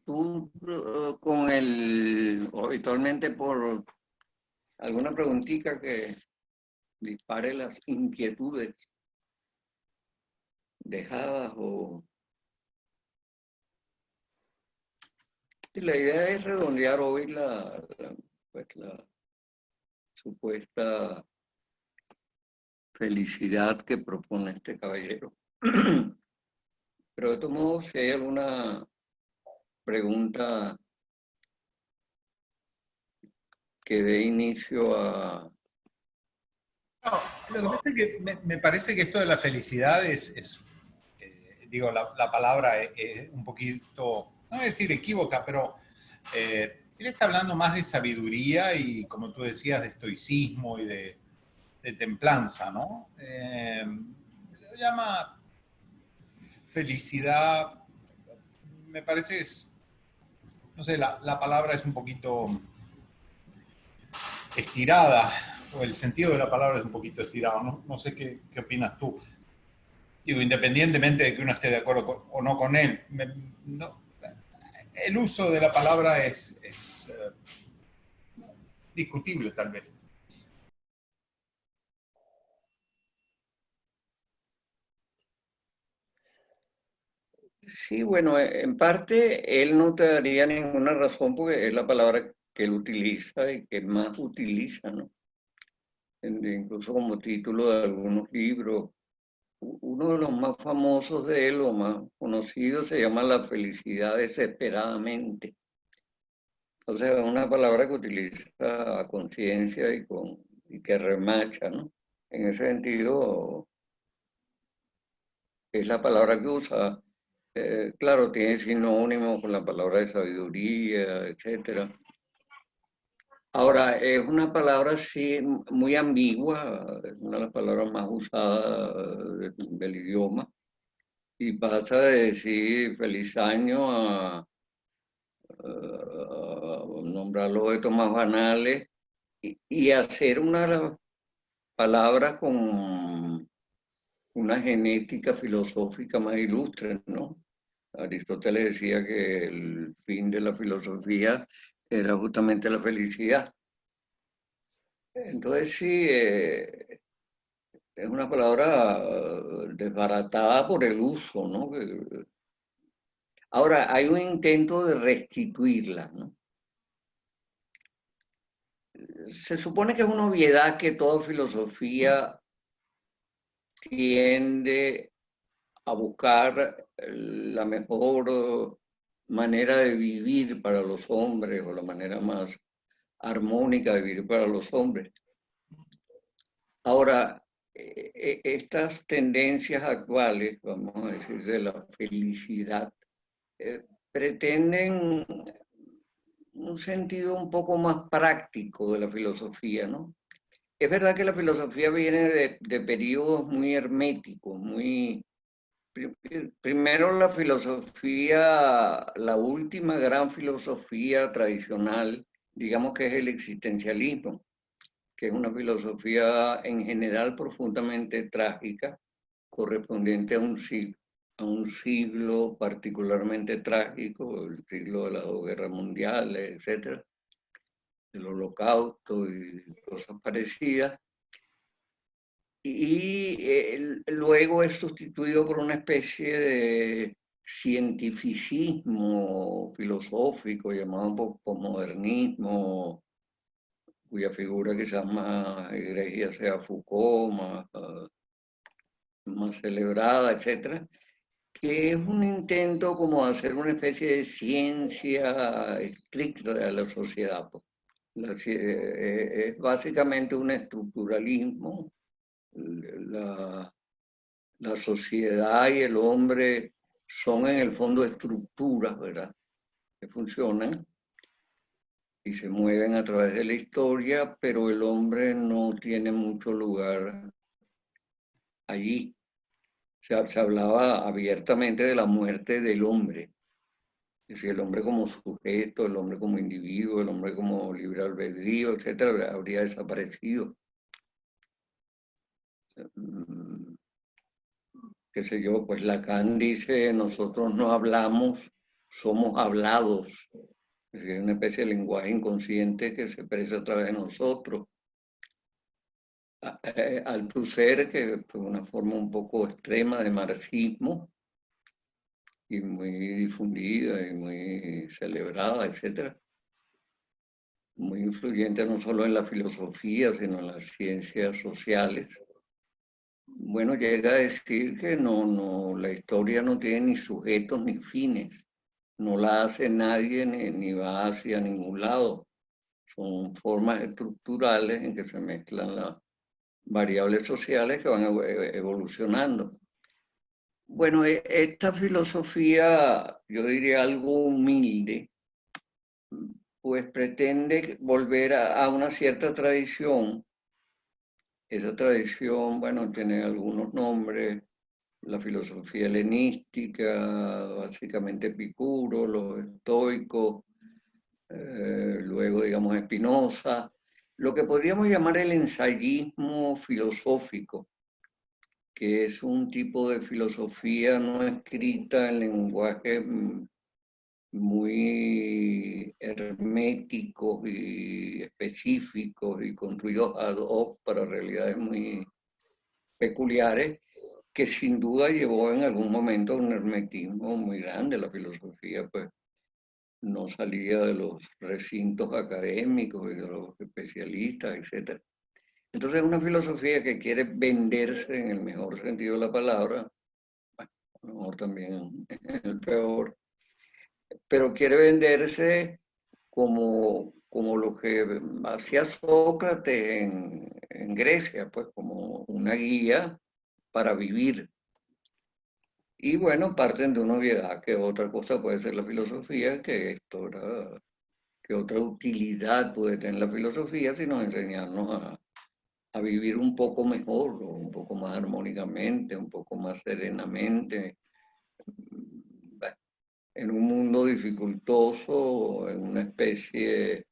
inquietud con o habitualmente por alguna preguntita que dispare las inquietudes dejadas Y la idea es redondear hoy pues la supuesta felicidad que propone este caballero. Pero de todos modos, si hay alguna pregunta que dé inicio a... No, lo que pasa es que me parece que esto de la felicidad digo, la palabra es un poquito, no voy a decir equívoca, pero él está hablando más de sabiduría y, como tú decías, de estoicismo y de templanza, ¿no? Lo llama felicidad, me parece que es, no sé, la palabra es un poquito estirada, o el sentido de la palabra es un poquito estirado, no sé qué opinas tú. Digo, independientemente de que uno esté de acuerdo o no con él, el uso de la palabra es discutible tal vez. Sí, bueno, en parte él no te daría ninguna razón porque es la palabra que él utiliza y que más utiliza, ¿no? Incluso como título de algunos libros. Uno de los más famosos de él, o más conocidos, se llama La felicidad desesperadamente. O sea, es una palabra que utiliza a conciencia y que remacha, ¿no? En ese sentido, es la palabra que usa. Claro, tiene sinónimos con la palabra de sabiduría, etcétera. Ahora, es una palabra sí muy ambigua, es una de las palabras más usadas del idioma, y pasa de decir feliz año a nombrar los objetos más banales y hacer una palabra con una genética filosófica más ilustre, ¿no? Aristóteles decía que el fin de la filosofía era justamente la felicidad. Entonces sí, es una palabra desbaratada por el uso, ¿no? Ahora, hay un intento de restituirla, ¿no? Se supone que es una obviedad que toda filosofía tiende a buscar la mejor manera de vivir para los hombres o la manera más armónica de vivir para los hombres. Ahora, estas tendencias actuales, vamos a decir, de la felicidad, pretenden un sentido un poco más práctico de la filosofía, ¿no? Es verdad que la filosofía viene de periodos muy herméticos, Primero la filosofía, la última gran filosofía tradicional, digamos que es el existencialismo, que es una filosofía en general profundamente trágica, correspondiente a un siglo particularmente trágico, el siglo de las dos guerras mundiales, etcétera, el holocausto y cosas parecidas. Y luego es sustituido por una especie de cientificismo filosófico llamado posmodernismo, cuya figura quizás más egregia sea Foucault, más celebrada, etcétera, que es un intento como de hacer una especie de ciencia estricta de la sociedad. Pues. Es básicamente un estructuralismo. La, la sociedad y el hombre son en el fondo estructuras, ¿verdad? Que funcionan y se mueven a través de la historia, pero el hombre no tiene mucho lugar allí. Se hablaba abiertamente de la muerte del hombre. Es decir, el hombre como sujeto, el hombre como individuo, el hombre como libre albedrío, etcétera, habría desaparecido. Qué sé yo, pues Lacan dice, nosotros no hablamos, somos hablados, es decir, una especie de lenguaje inconsciente que se expresa a través de nosotros. Althusser, que fue una forma un poco extrema de marxismo y muy difundida y muy celebrada, etcétera, muy influyente no solo en la filosofía, sino en las ciencias sociales. Bueno, llega a decir que la historia no tiene ni sujetos ni fines, no la hace nadie ni va hacia ningún lado. Son formas estructurales en que se mezclan las variables sociales que van evolucionando. Bueno, esta filosofía, yo diría algo humilde, pues pretende volver a una cierta tradición. Esa tradición, bueno, tiene algunos nombres: la filosofía helenística, básicamente Epicuro, los estoicos, luego, digamos, Spinoza, lo que podríamos llamar el ensayismo filosófico, que es un tipo de filosofía no escrita en lenguaje muy herméticos y específicos y construidos ad hoc para realidades muy peculiares, que sin duda llevó en algún momento a un hermetismo muy grande. La filosofía, pues, no salía de los recintos académicos y de los especialistas, etc. Entonces, es una filosofía que quiere venderse en el mejor sentido de la palabra, bueno, a lo mejor también en el peor, pero quiere venderse como lo que hacía Sócrates en Grecia, pues como una guía para vivir. Y bueno, parten de una obviedad, que otra cosa puede ser la filosofía, que otra utilidad puede tener la filosofía, sino enseñarnos a vivir un poco mejor, o un poco más armónicamente, un poco más serenamente, en un mundo dificultoso, en una especie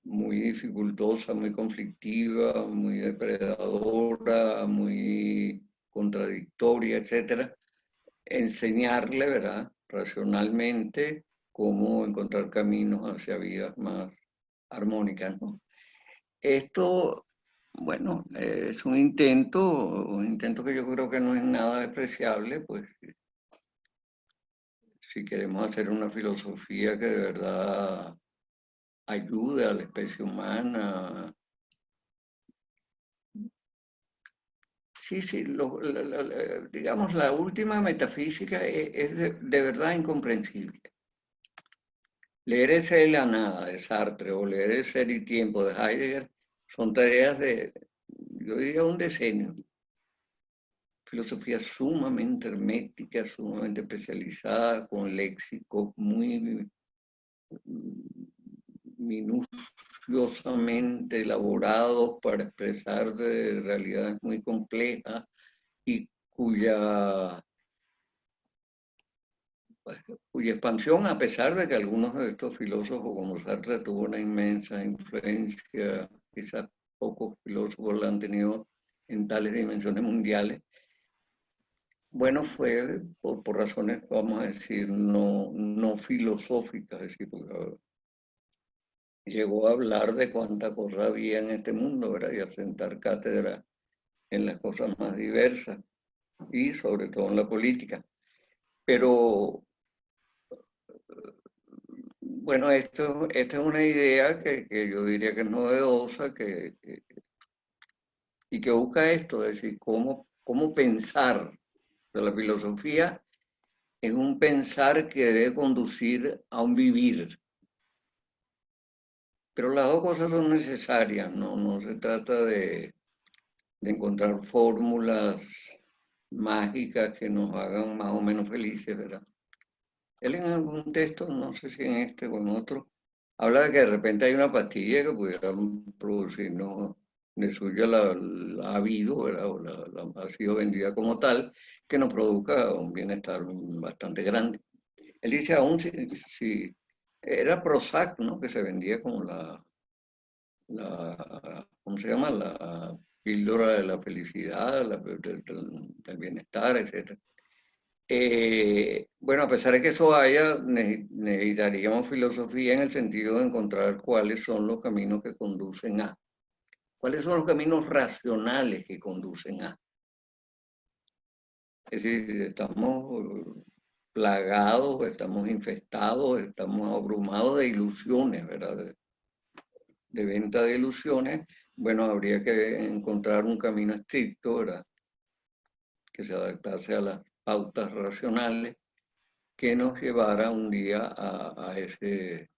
muy dificultosa, muy conflictiva, muy depredadora, muy contradictoria, etcétera. Enseñarle, ¿verdad?, racionalmente, cómo encontrar caminos hacia vidas más armónicas, ¿no? Esto, bueno, es un intento que yo creo que no es nada despreciable, pues si queremos hacer una filosofía que de verdad ayude a la especie humana. Sí, sí, digamos, la última metafísica es de verdad incomprensible. Leer El ser y la nada de Sartre o leer El ser y tiempo de Heidegger son tareas yo diría, un decenio. Filosofía sumamente hermética, sumamente especializada, con léxicos muy minuciosamente elaborados para expresar de realidades muy complejas y cuya expansión, a pesar de que algunos de estos filósofos como Sartre tuvo una inmensa influencia, quizás pocos filósofos la han tenido en tales dimensiones mundiales, bueno, fue por razones, vamos a decir, no filosóficas, es decir, porque llegó a hablar de cuánta cosa había en este mundo, ¿verdad? Y a sentar cátedra en las cosas más diversas y sobre todo en la política. Pero bueno, esta es una idea que yo diría que es novedosa y que busca esto, es decir, cómo pensar. O sea, la filosofía es un pensar que debe conducir a un vivir. Pero las dos cosas son necesarias, no se trata de encontrar fórmulas mágicas que nos hagan más o menos felices, ¿verdad? Él en algún texto, no sé si en este o en otro, habla de que de repente hay una pastilla que pudiera producirnos, de suyo la ha habido, ¿verdad? O ha sido vendida como tal, que nos produzca un bienestar bastante grande. Él dice, aún si era Prozac, ¿no?, que se vendía como ¿cómo se llama? La píldora de la felicidad, del bienestar, etc. Bueno, a pesar de que eso haya, necesitaríamos filosofía en el sentido de encontrar cuáles son los caminos que conducen a, cuáles son los caminos racionales que conducen a. Es decir, estamos plagados, estamos infestados, estamos abrumados de ilusiones, ¿verdad? De venta de ilusiones. Bueno, habría que encontrar un camino estricto, ¿verdad? Que se adaptase a las pautas racionales que nos llevara un día a ese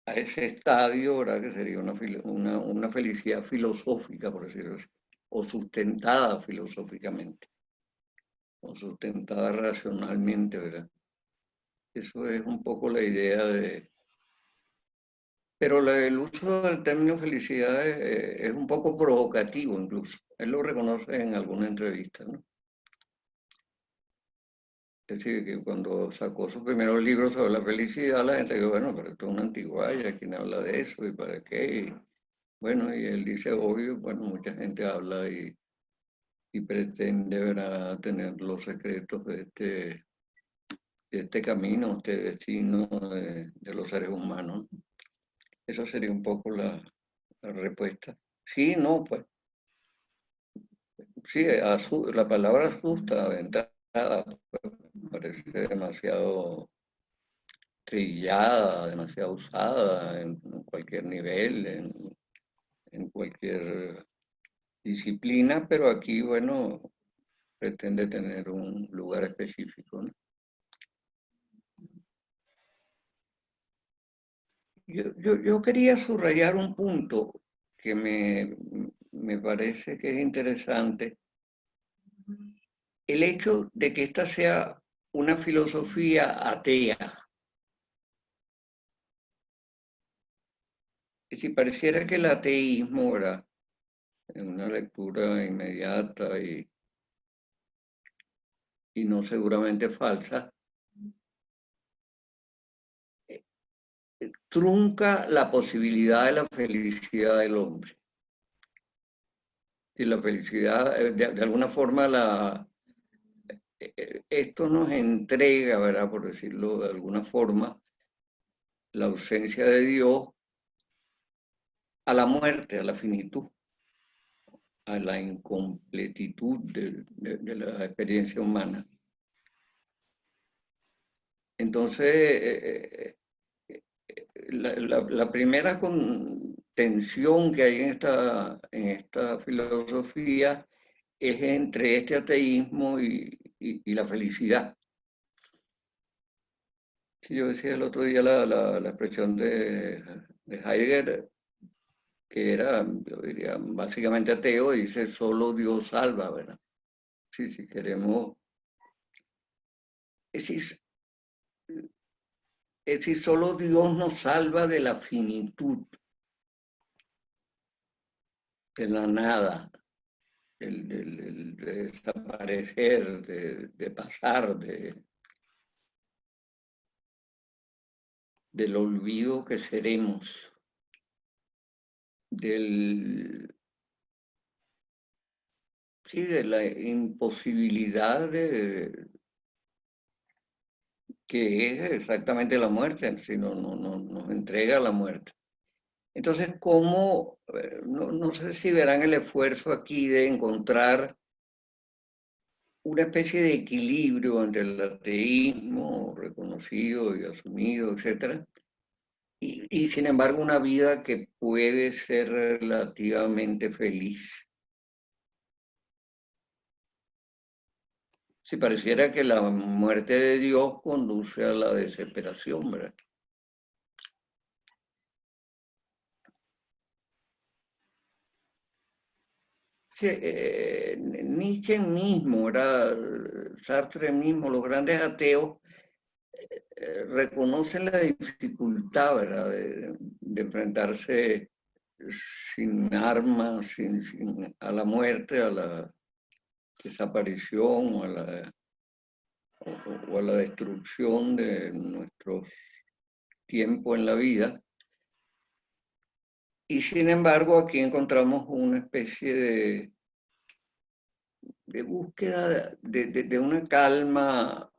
estadio, ¿verdad? Que sería una felicidad filosófica, por decirlo así, o sustentada filosóficamente, o sustentada racionalmente, ¿verdad? Eso es un poco la idea de... Pero el uso del término felicidad es un poco provocativo incluso. Él lo reconoce en alguna entrevista, ¿no? Es decir, que cuando sacó su primer libro sobre la felicidad, la gente dijo, bueno, pero esto es una antiguaya, ¿quién habla de eso? ¿Y para qué? Y, bueno, y él dice, obvio, bueno, mucha gente habla y pretende, ¿verdad?, tener los secretos de este camino, este destino de los seres humanos. Esa sería un poco la respuesta. Sí, no, pues, sí, la palabra asusta de entrada, pues, parece demasiado trillada, demasiado usada en cualquier nivel, en cualquier disciplina, pero aquí, bueno, pretende tener un lugar específico, ¿no? Yo quería subrayar un punto que me parece que es interesante, el hecho de que esta sea una filosofía atea. Es decir, pareciera que el ateísmo, ¿verdad?, en una lectura inmediata y no seguramente falsa, trunca la posibilidad de la felicidad del hombre. Si la felicidad, de alguna forma, esto nos entrega, ¿verdad?, por decirlo de alguna forma, la ausencia de Dios a la muerte, a la finitud, a la incompletitud de la experiencia humana. Entonces, la primera tensión que hay en esta filosofía es entre este ateísmo y la felicidad. Sí, yo decía el otro día la expresión de Heidegger, que era, yo diría, básicamente ateo, dice, solo Dios salva, ¿verdad? Sí, si queremos... Es decir, solo Dios nos salva de la finitud, de la nada, de desaparecer, de pasar, del olvido que seremos, sí, de la imposibilidad que es exactamente la muerte, si nos entrega la muerte. Entonces, ¿cómo? No sé si verán el esfuerzo aquí de encontrar una especie de equilibrio entre el ateísmo reconocido y asumido, etcétera, y sin embargo una vida que puede ser relativamente feliz. Si pareciera que la muerte de Dios conduce a la desesperación, ¿verdad? Sí, Nietzsche mismo, era Sartre mismo, los grandes ateos reconocen la dificultad, ¿verdad?, de enfrentarse sin armas, a la muerte, a la desaparición o a la destrucción de nuestro tiempo en la vida. Y sin embargo, aquí encontramos una especie de búsqueda de una calma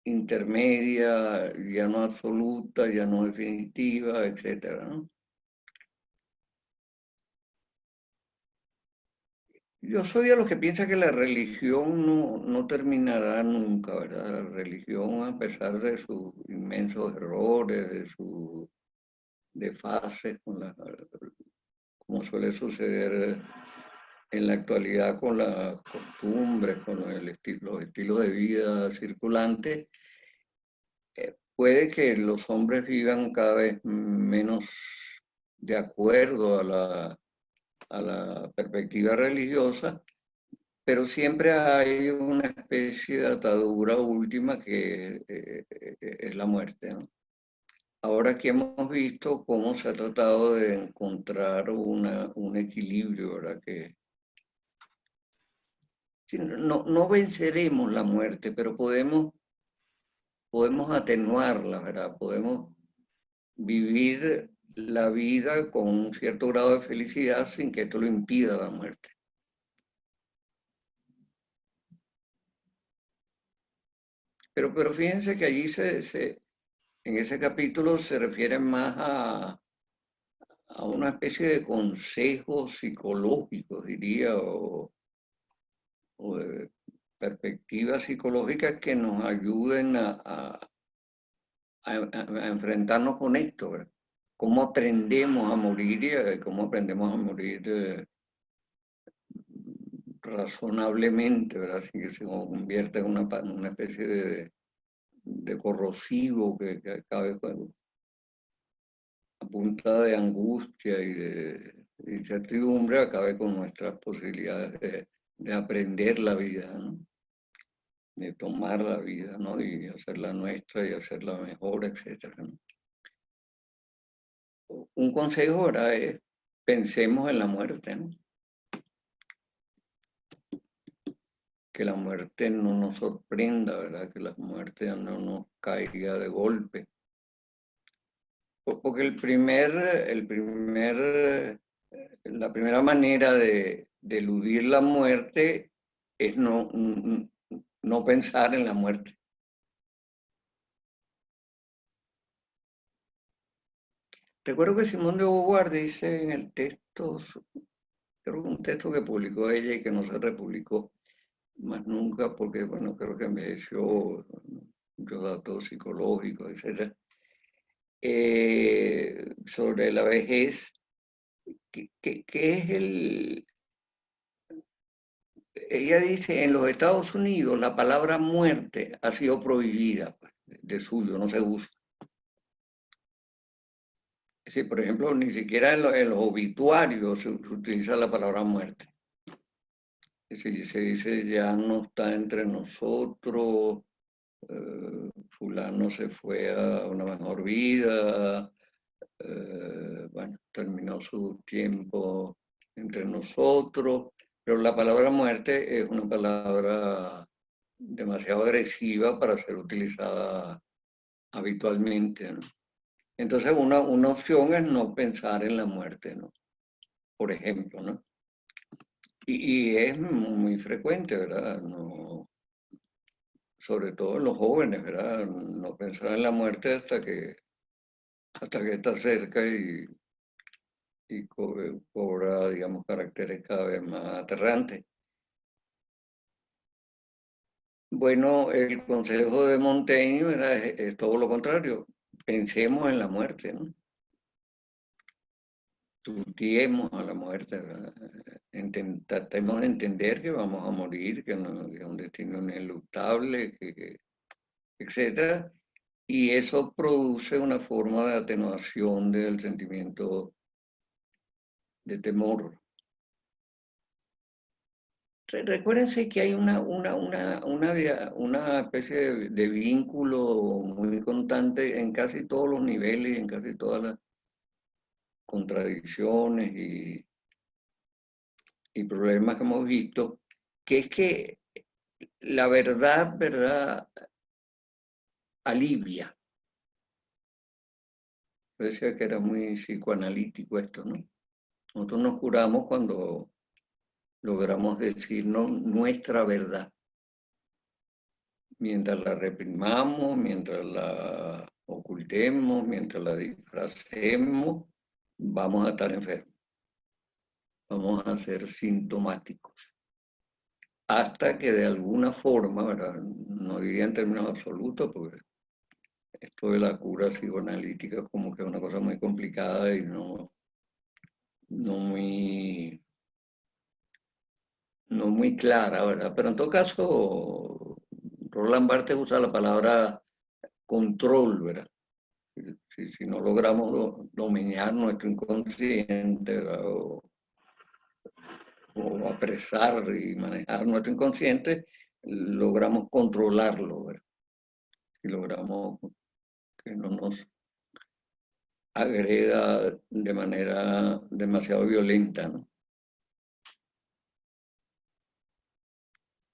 intermedia, ya no absoluta, ya no definitiva, etcétera, ¿no? Yo soy de los que piensa que la religión no terminará nunca, ¿verdad? La religión, a pesar de sus inmensos errores, de sus desfases, como suele suceder en la actualidad con las costumbres, con los estilos de vida circulantes, puede que los hombres vivan cada vez menos de acuerdo a la perspectiva religiosa, pero siempre hay una especie de atadura última que es la muerte, ¿no? Ahora aquí hemos visto cómo se ha tratado de encontrar un equilibrio, ¿verdad? Que sí, no venceremos la muerte, pero podemos atenuarla, ¿verdad? Podemos vivir la vida con un cierto grado de felicidad sin que esto lo impida la muerte. Pero fíjense que allí en ese capítulo se refiere más a una especie de consejos psicológicos, diría, o de perspectivas psicológicas que nos ayuden a enfrentarnos con esto, ¿verdad? Cómo aprendemos a morir y cómo aprendemos a morir razonablemente, ¿verdad? Sin que se convierta en una especie de corrosivo que acabe a punta de angustia y de incertidumbre, acabe con nuestras posibilidades de aprender la vida, ¿no? De tomar la vida, ¿no? Y hacerla nuestra y hacerla mejor, etcétera, ¿no? Un consejo ahora es pensemos en la muerte, ¿no? Que la muerte no nos sorprenda, ¿verdad? Que la muerte no nos caiga de golpe. Porque la primera manera de eludir la muerte es no pensar en la muerte. Recuerdo que Simón de Beauvoir dice en el texto, creo que un texto que publicó ella y que no se republicó más nunca porque, bueno, creo que envejeció muchos datos psicológicos, etc. Sobre la vejez, que es ella dice, en los Estados Unidos la palabra muerte ha sido prohibida, pues, de suyo, no se usa. Es decir, por ejemplo, ni siquiera en los obituarios se utiliza la palabra muerte. Es decir, se dice ya no está entre nosotros, fulano se fue a una mejor vida, bueno, terminó su tiempo entre nosotros, pero la palabra muerte es una palabra demasiado agresiva para ser utilizada habitualmente, ¿no? Entonces una opción es no pensar en la muerte, ¿no? Por ejemplo, ¿no? Y es muy frecuente, ¿verdad? No, sobre todo en los jóvenes, ¿verdad? No pensar en la muerte hasta que está cerca y cobra, digamos, caracteres cada vez más aterrantes. Bueno, el consejo de Montaigne es todo lo contrario. Pensemos en la muerte, ¿no? Estudiemos a la muerte, ¿verdad? Tratemos de entender que vamos a morir, que es un destino ineluctable, etcétera. Y eso produce una forma de atenuación del sentimiento de temor. Recuérdense que hay una especie de vínculo muy constante en casi todos los niveles, en casi todas las contradicciones y problemas que hemos visto, que es que la verdad, alivia. Yo decía que era muy psicoanalítico esto, ¿no? Nosotros nos curamos cuando logramos decirnos nuestra verdad. Mientras la reprimamos, mientras la ocultemos, mientras la disfracemos, vamos a estar enfermos. Vamos a ser sintomáticos. Hasta que de alguna forma, ¿verdad? No diría en términos absolutos, porque esto de la cura psicoanalítica como que es una cosa muy complicada y no muy clara, ¿verdad? Pero en todo caso, Roland Barthes usa la palabra control, ¿verdad? Si no logramos dominar nuestro inconsciente, ¿verdad? O apresar y manejar nuestro inconsciente, logramos controlarlo, ¿verdad? Y logramos que no nos agreda de manera demasiado violenta, ¿no?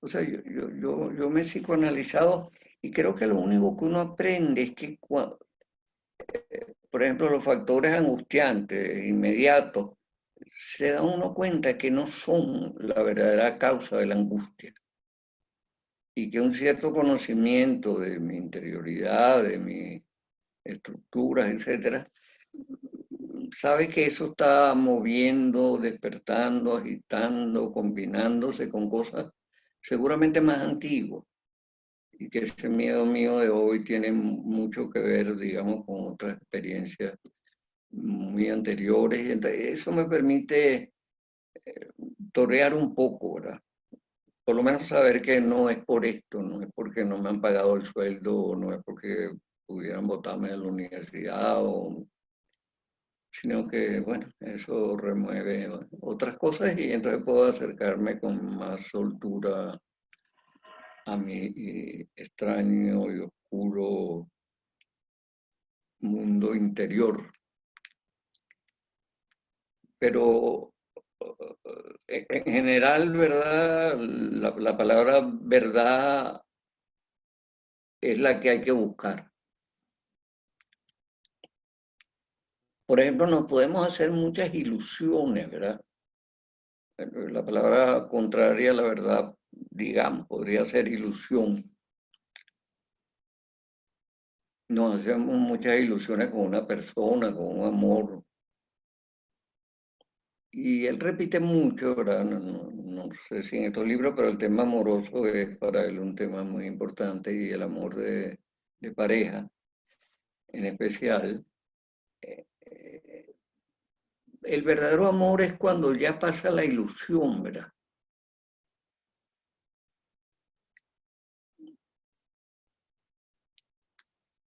O sea, yo me he psicoanalizado y creo que lo único que uno aprende es que, por ejemplo, los factores angustiantes inmediatos, se da uno cuenta que no son la verdadera causa de la angustia y que un cierto conocimiento de mi interioridad, de mis estructuras, etcétera, sabe que eso está moviendo, despertando, agitando, combinándose con cosas seguramente más antiguas y que ese miedo mío de hoy tiene mucho que ver, digamos, con otras experiencias muy anteriores. Entonces, eso me permite torear un poco, ¿verdad? Por lo menos saber que no es por esto, no es porque no me han pagado el sueldo, no es porque pudieran botarme de la universidad, sino que, bueno, eso remueve otras cosas y entonces puedo acercarme con más soltura a mi extraño y oscuro mundo interior. Pero en general, ¿verdad? La palabra verdad es la que hay que buscar. Por ejemplo, nos podemos hacer muchas ilusiones, ¿verdad? La palabra contraria a la verdad, digamos, podría ser ilusión. Nos hacemos muchas ilusiones con una persona, con un amor. Y él repite mucho, ¿verdad? No sé si en estos libros, pero el tema amoroso es para él un tema muy importante y el amor de pareja en especial. El verdadero amor es cuando ya pasa la ilusión, ¿verdad?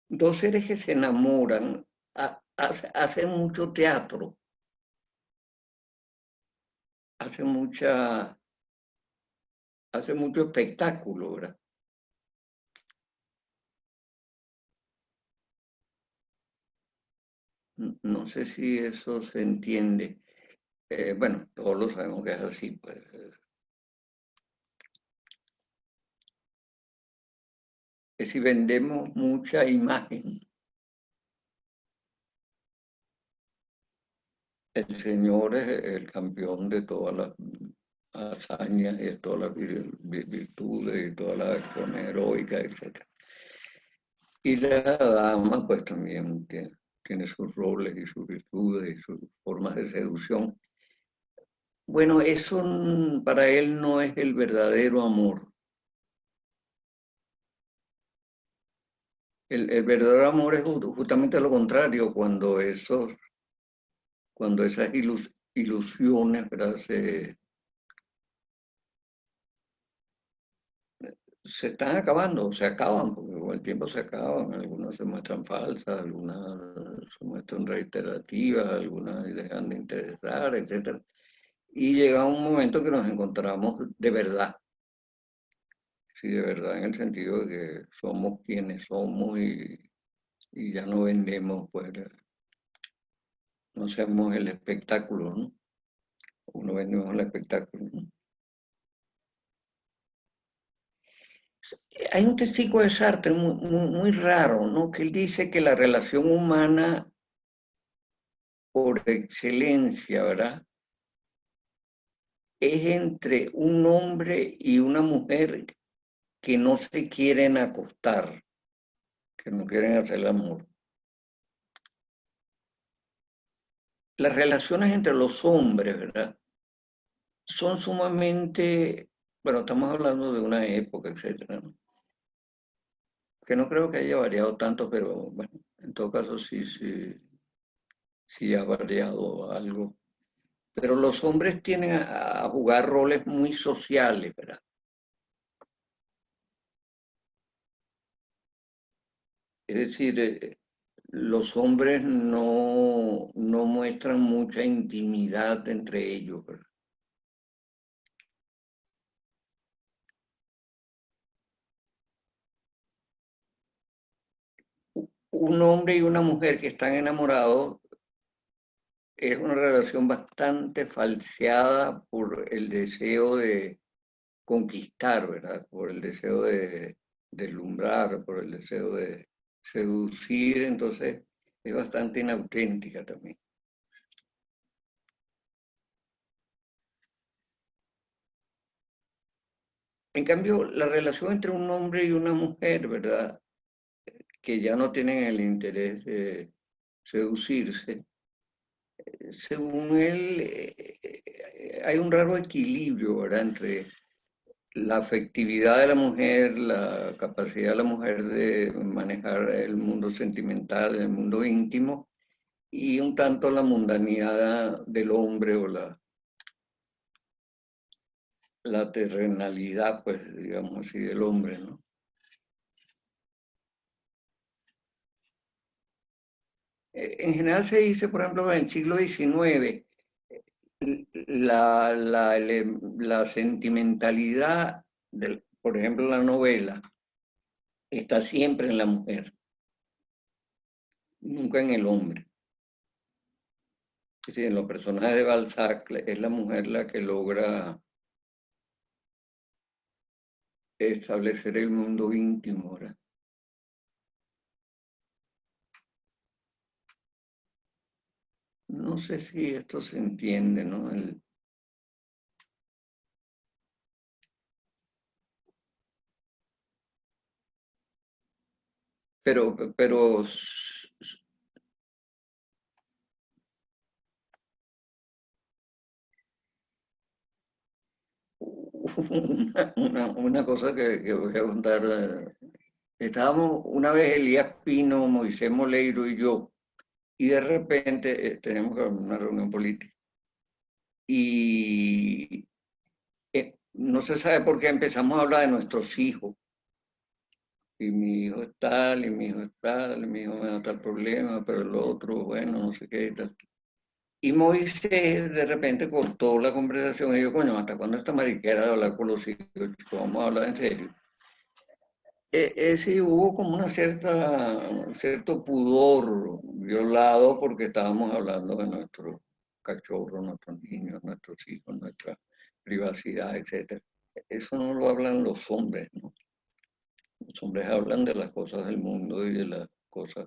Dos seres que se enamoran hacen mucho teatro, hacen mucho espectáculo, ¿verdad? No sé si eso se entiende. Bueno, todos lo sabemos que es así, pues. Que si vendemos mucha imagen, el Señor es el campeón de todas las hazañas y de todas las virtudes y todas las acciones heroicas, etc. Y la dama pues también tiene sus roles y sus virtudes y sus formas de seducción. Bueno, eso para él no es el verdadero amor. El verdadero amor es justamente lo contrario, cuando esas ilusiones, ¿verdad? Se están acabando, se acaban, porque con el tiempo se acaban, algunas se muestran falsas, algunas se muestran reiterativas, algunas dejan de interesar, etc. Y llega un momento que nos encontramos de verdad, sí, de verdad en el sentido de que somos quienes somos y ya no vendemos, pues, no hacemos el espectáculo, ¿no? Uno vendemos el espectáculo, ¿no? Hay un testigo de Sartre muy raro, ¿no? Que él dice que la relación humana por excelencia, ¿verdad? es entre un hombre y una mujer que no se quieren acostar, que no quieren hacer el amor. Las relaciones entre los hombres, ¿verdad? Son sumamente, bueno, estamos hablando de una época, etcétera, ¿no? Que no creo que haya variado tanto, pero bueno, en todo caso sí ha variado algo. Pero los hombres tienden a jugar roles muy sociales, ¿verdad? Es decir, los hombres no muestran mucha intimidad entre ellos, ¿verdad? Un hombre y una mujer que están enamorados es una relación bastante falseada por el deseo de conquistar, ¿verdad? Por el deseo de deslumbrar, por el deseo de seducir, entonces es bastante inauténtica también. En cambio, la relación entre un hombre y una mujer, ¿verdad? Que ya no tienen el interés de seducirse, según él, hay un raro equilibrio, ¿verdad? Entre la afectividad de la mujer, la capacidad de la mujer de manejar el mundo sentimental, el mundo íntimo, y un tanto la mundanidad del hombre o la terrenalidad, pues, digamos así, del hombre, ¿no? En general se dice, por ejemplo, en el siglo XIX, la sentimentalidad, por ejemplo, la novela, está siempre en la mujer, nunca en el hombre. Es decir, en los personajes de Balzac es la mujer la que logra establecer el mundo íntimo, ¿verdad? No sé si esto se entiende, ¿no? Pero una cosa que voy a contar. Estábamos una vez Elías Pino, Moisés Moleiro y yo, y de repente tenemos una reunión política. Y no se sabe por qué empezamos a hablar de nuestros hijos. Y mi hijo es tal, y mi hijo es tal, y mi hijo me da tal problema, pero el otro, bueno, no sé qué y tal. Y Moisés de repente cortó la conversación y yo, coño, ¿hasta cuándo esta mariquera de hablar con los hijos? Chicos? Vamos a hablar en serio. Sí, hubo como una un cierto pudor violado porque estábamos hablando de nuestros cachorros, nuestros niños, nuestros hijos, nuestra privacidad, etcétera. Eso no lo hablan los hombres, ¿no? Los hombres hablan de las cosas del mundo y de las cosas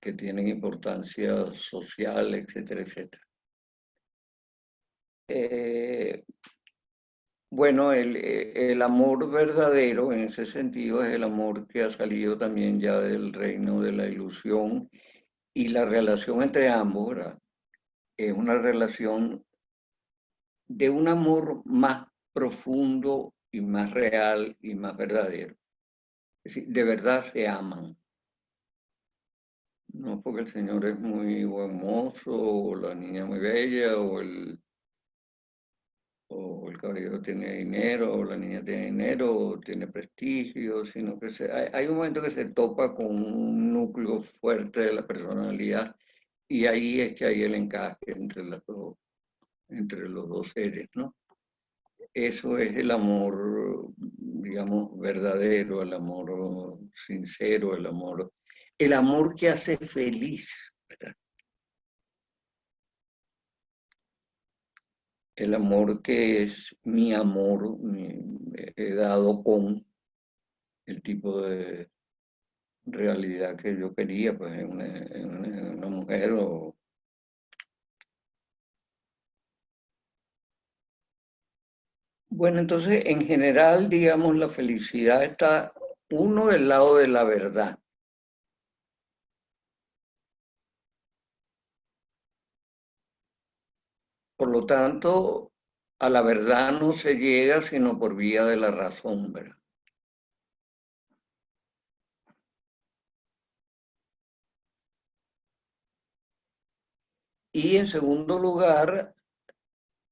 que tienen importancia social, etcétera, etcétera. Eh, bueno, el amor verdadero en ese sentido es el amor que ha salido también ya del reino de la ilusión y la relación entre ambos, ¿verdad? Es una relación de un amor más profundo y más real y más verdadero. Es decir, de verdad se aman. No porque el señor es muy buen mozo, o la niña muy bella, o el caballero tiene dinero, o la niña tiene dinero, o tiene prestigio, sino que hay un momento que se topa con un núcleo fuerte de la personalidad y ahí es que hay el encaje entre los dos seres, ¿no? Eso es el amor, digamos, verdadero, el amor sincero, el amor que hace feliz, ¿verdad? El amor que es mi amor, he dado con el tipo de realidad que yo quería, pues en una mujer Bueno, entonces, en general, digamos, la felicidad está uno del lado de la verdad. Por lo tanto, a la verdad no se llega sino por vía de la razón, ¿verdad? Y en segundo lugar,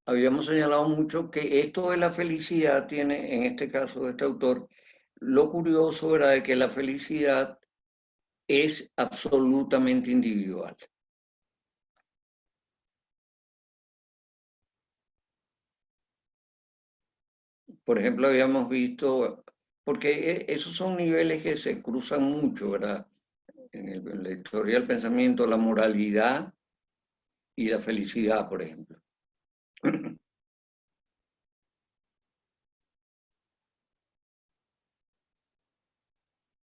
habíamos señalado mucho que esto de la felicidad tiene, en este caso de este autor, lo curioso, ¿verdad?, de que la felicidad es absolutamente individual. Por ejemplo, habíamos visto, porque esos son niveles que se cruzan mucho, ¿verdad? En la historia del pensamiento, la moralidad y la felicidad, por ejemplo.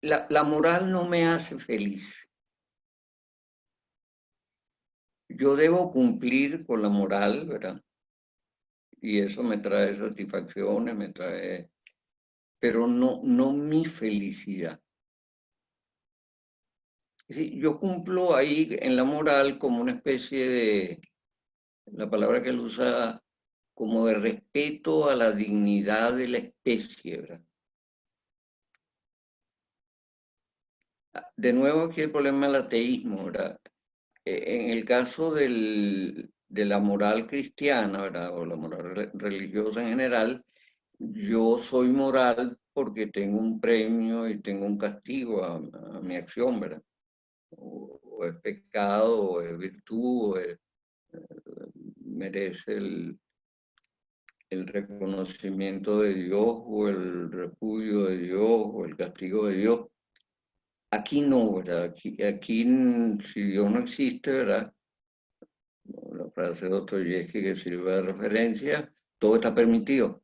La moral no me hace feliz. Yo debo cumplir con la moral, ¿verdad? Y eso me trae satisfacciones, me trae, pero no mi felicidad. Es decir, yo cumplo ahí en la moral como una especie de, la palabra que él usa, como de respeto a la dignidad de la especie, ¿verdad? De nuevo aquí el problema del ateísmo, ¿verdad? En el caso de la moral cristiana, ¿verdad? O la moral religiosa en general, yo soy moral porque tengo un premio y tengo un castigo a mi acción, ¿verdad? O es pecado, o es virtud, merece el reconocimiento de Dios, o el repudio de Dios, o el castigo de Dios. Aquí no, ¿verdad? Aquí si Dios no existe, ¿verdad? La frase de Dostoyevsky que sirve de referencia, todo está permitido.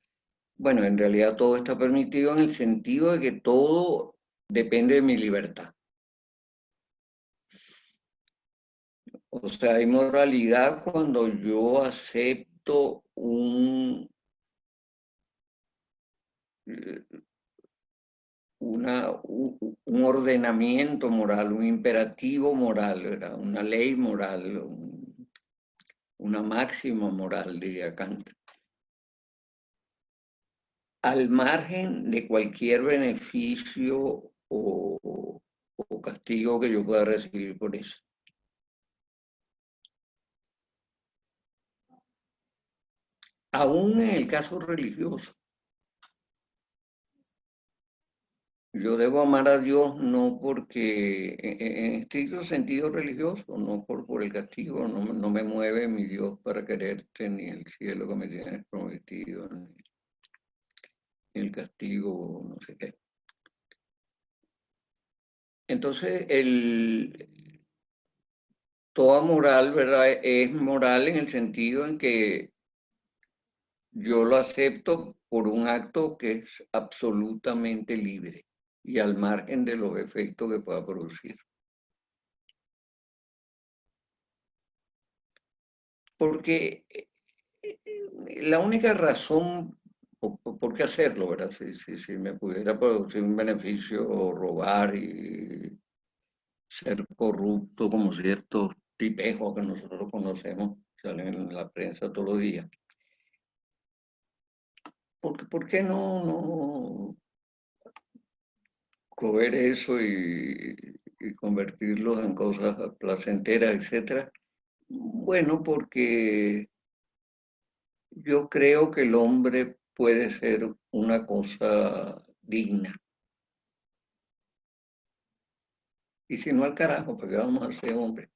Bueno, en realidad todo está permitido en el sentido de que todo depende de mi libertad. O sea, hay moralidad cuando yo acepto eh, un ordenamiento moral, un imperativo moral, ¿verdad? Una ley moral, una máxima moral, diría Kant, al margen de cualquier beneficio o castigo que yo pueda recibir por eso. Aún en el caso religioso, yo debo amar a Dios no porque, en estricto sentido religioso, no por el castigo, no me mueve mi Dios para quererte, ni el cielo que me tienes prometido, ni el castigo, no sé qué. Entonces, toda moral, ¿verdad? Es moral en el sentido en que yo lo acepto por un acto que es absolutamente libre y al margen de los efectos que pueda producir. Porque la única razón por qué hacerlo, ¿verdad? Si me pudiera producir un beneficio o robar y ser corrupto como ciertos tipejos que nosotros conocemos, salen en la prensa todos los días. ¿Por qué no coger eso y convertirlos en cosas placenteras, etcétera? Bueno, porque yo creo que el hombre puede ser una cosa digna. Y si no al carajo, ¿para qué vamos a hacer hombre?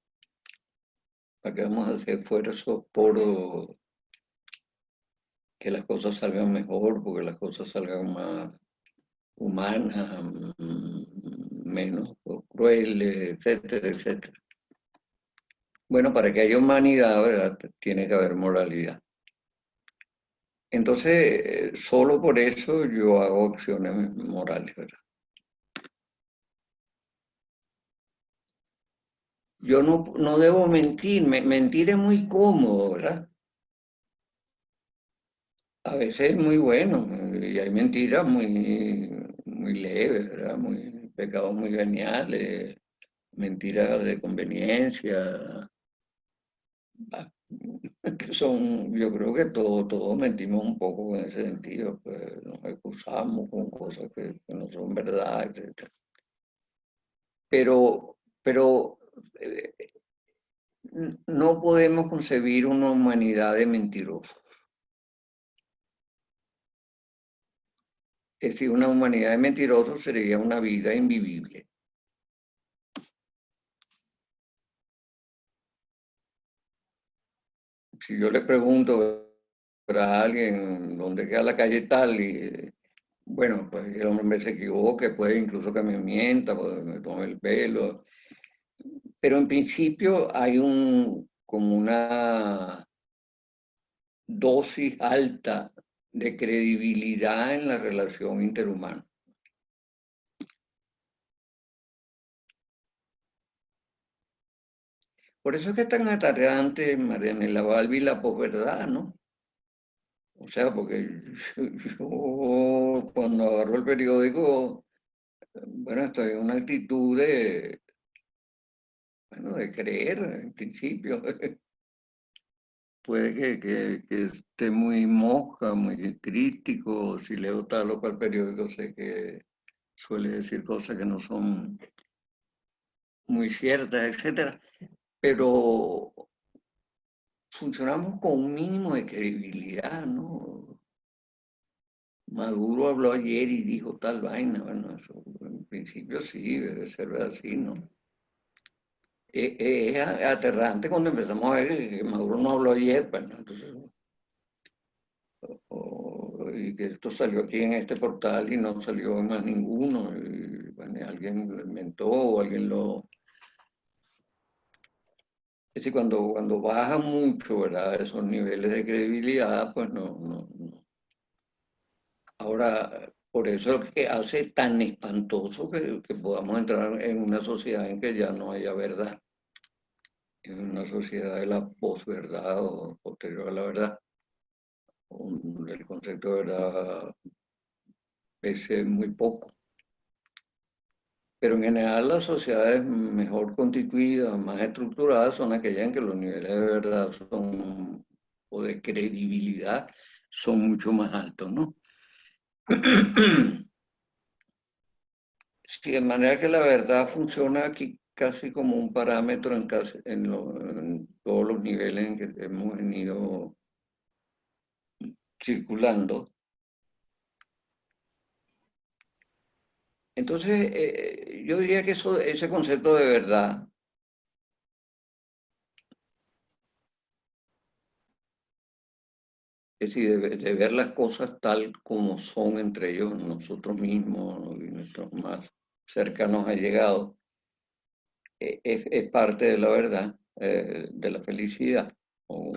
¿Para qué vamos a hacer esfuerzos por que las cosas salgan mejor, porque las cosas salgan más humanas, menos crueles, etcétera, etcétera? Bueno, para que haya humanidad, ¿verdad? Tiene que haber moralidad. Entonces, solo por eso yo hago acciones morales, ¿verdad? Yo no debo mentir, mentir es muy cómodo, ¿verdad? A veces es muy bueno y hay mentiras muy leves, ¿verdad? Pecados muy geniales, mentiras de conveniencia, ah, que son, yo creo que todos mentimos un poco en ese sentido, pues nos excusamos con cosas que no son verdad, etc. Pero eh, no podemos concebir una humanidad de mentirosos. Es decir, una humanidad de mentirosos sería una vida invivible. Si yo le pregunto a alguien dónde queda la calle tal y bueno, pues el hombre se equivoque, puede incluso que me mienta, pues me tome el pelo, pero en principio hay como una dosis alta de credibilidad en la relación interhumana. Por eso es que es tan atardeante, Marianela Balbi, la posverdad, ¿no? O sea, porque yo cuando agarro el periódico, bueno, estoy en una actitud bueno, de creer, en principio. Puede que esté muy mosca, muy crítico, si leo tal o cual periódico sé que suele decir cosas que no son muy ciertas, etcétera, pero funcionamos con un mínimo de credibilidad, ¿no? Maduro habló ayer y dijo tal vaina, bueno, eso en principio sí, debe ser así, ¿no? Es aterrante cuando empezamos a ver que Maduro no habló ayer, bueno, entonces, y que esto salió aquí en este portal y no salió en más ninguno, y, bueno, alguien lo inventó o alguien lo... Es decir, cuando baja mucho, ¿verdad? Esos niveles de credibilidad, pues no. Ahora, por eso es que hace tan espantoso que podamos entrar en una sociedad en que ya no haya verdad, en una sociedad de la posverdad o posterior a la verdad. El concepto de verdad es muy poco. Pero en general las sociedades mejor constituidas, más estructuradas, son aquellas en que los niveles de verdad son, o de credibilidad son mucho más altos, ¿no? Sí, de manera que la verdad funciona aquí casi como un parámetro en todos los niveles en que hemos venido circulando. Entonces, yo diría que ese concepto de verdad, es decir, de ver las cosas tal como son entre ellos, nosotros mismos y nuestros más cercanos allegados, es parte de la verdad, de la felicidad, o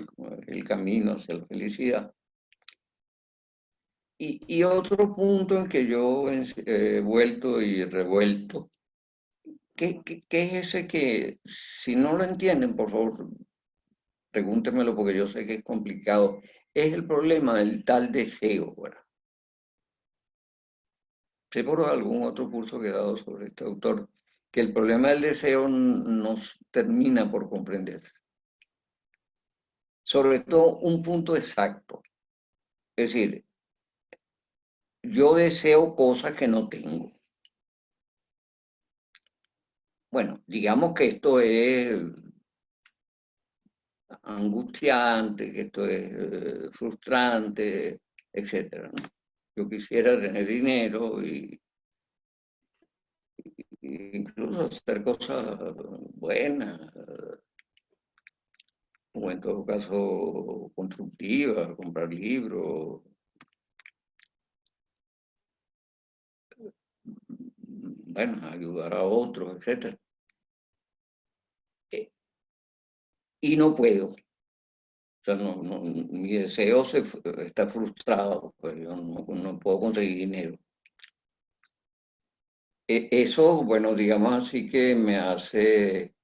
el camino hacia la felicidad. Y otro punto en que yo he vuelto y revuelto, ¿qué es ese que, si no lo entienden, por favor, pregúntemelo porque yo sé que es complicado, es el problema del tal deseo, ¿verdad? Sé por algún otro curso que he dado sobre este autor, que el problema del deseo nos termina por comprender. Sobre todo un punto exacto. Es decir, yo deseo cosas que no tengo. Bueno, digamos que esto es angustiante, que esto es frustrante, etcétera, ¿no? Yo quisiera tener dinero incluso hacer cosas buenas, o en todo caso constructivas, comprar libros, bueno, ayudar a otros, etcétera. Y no puedo. O sea, mi deseo está frustrado, pues yo no puedo conseguir dinero. Eso, bueno, digamos así que me hace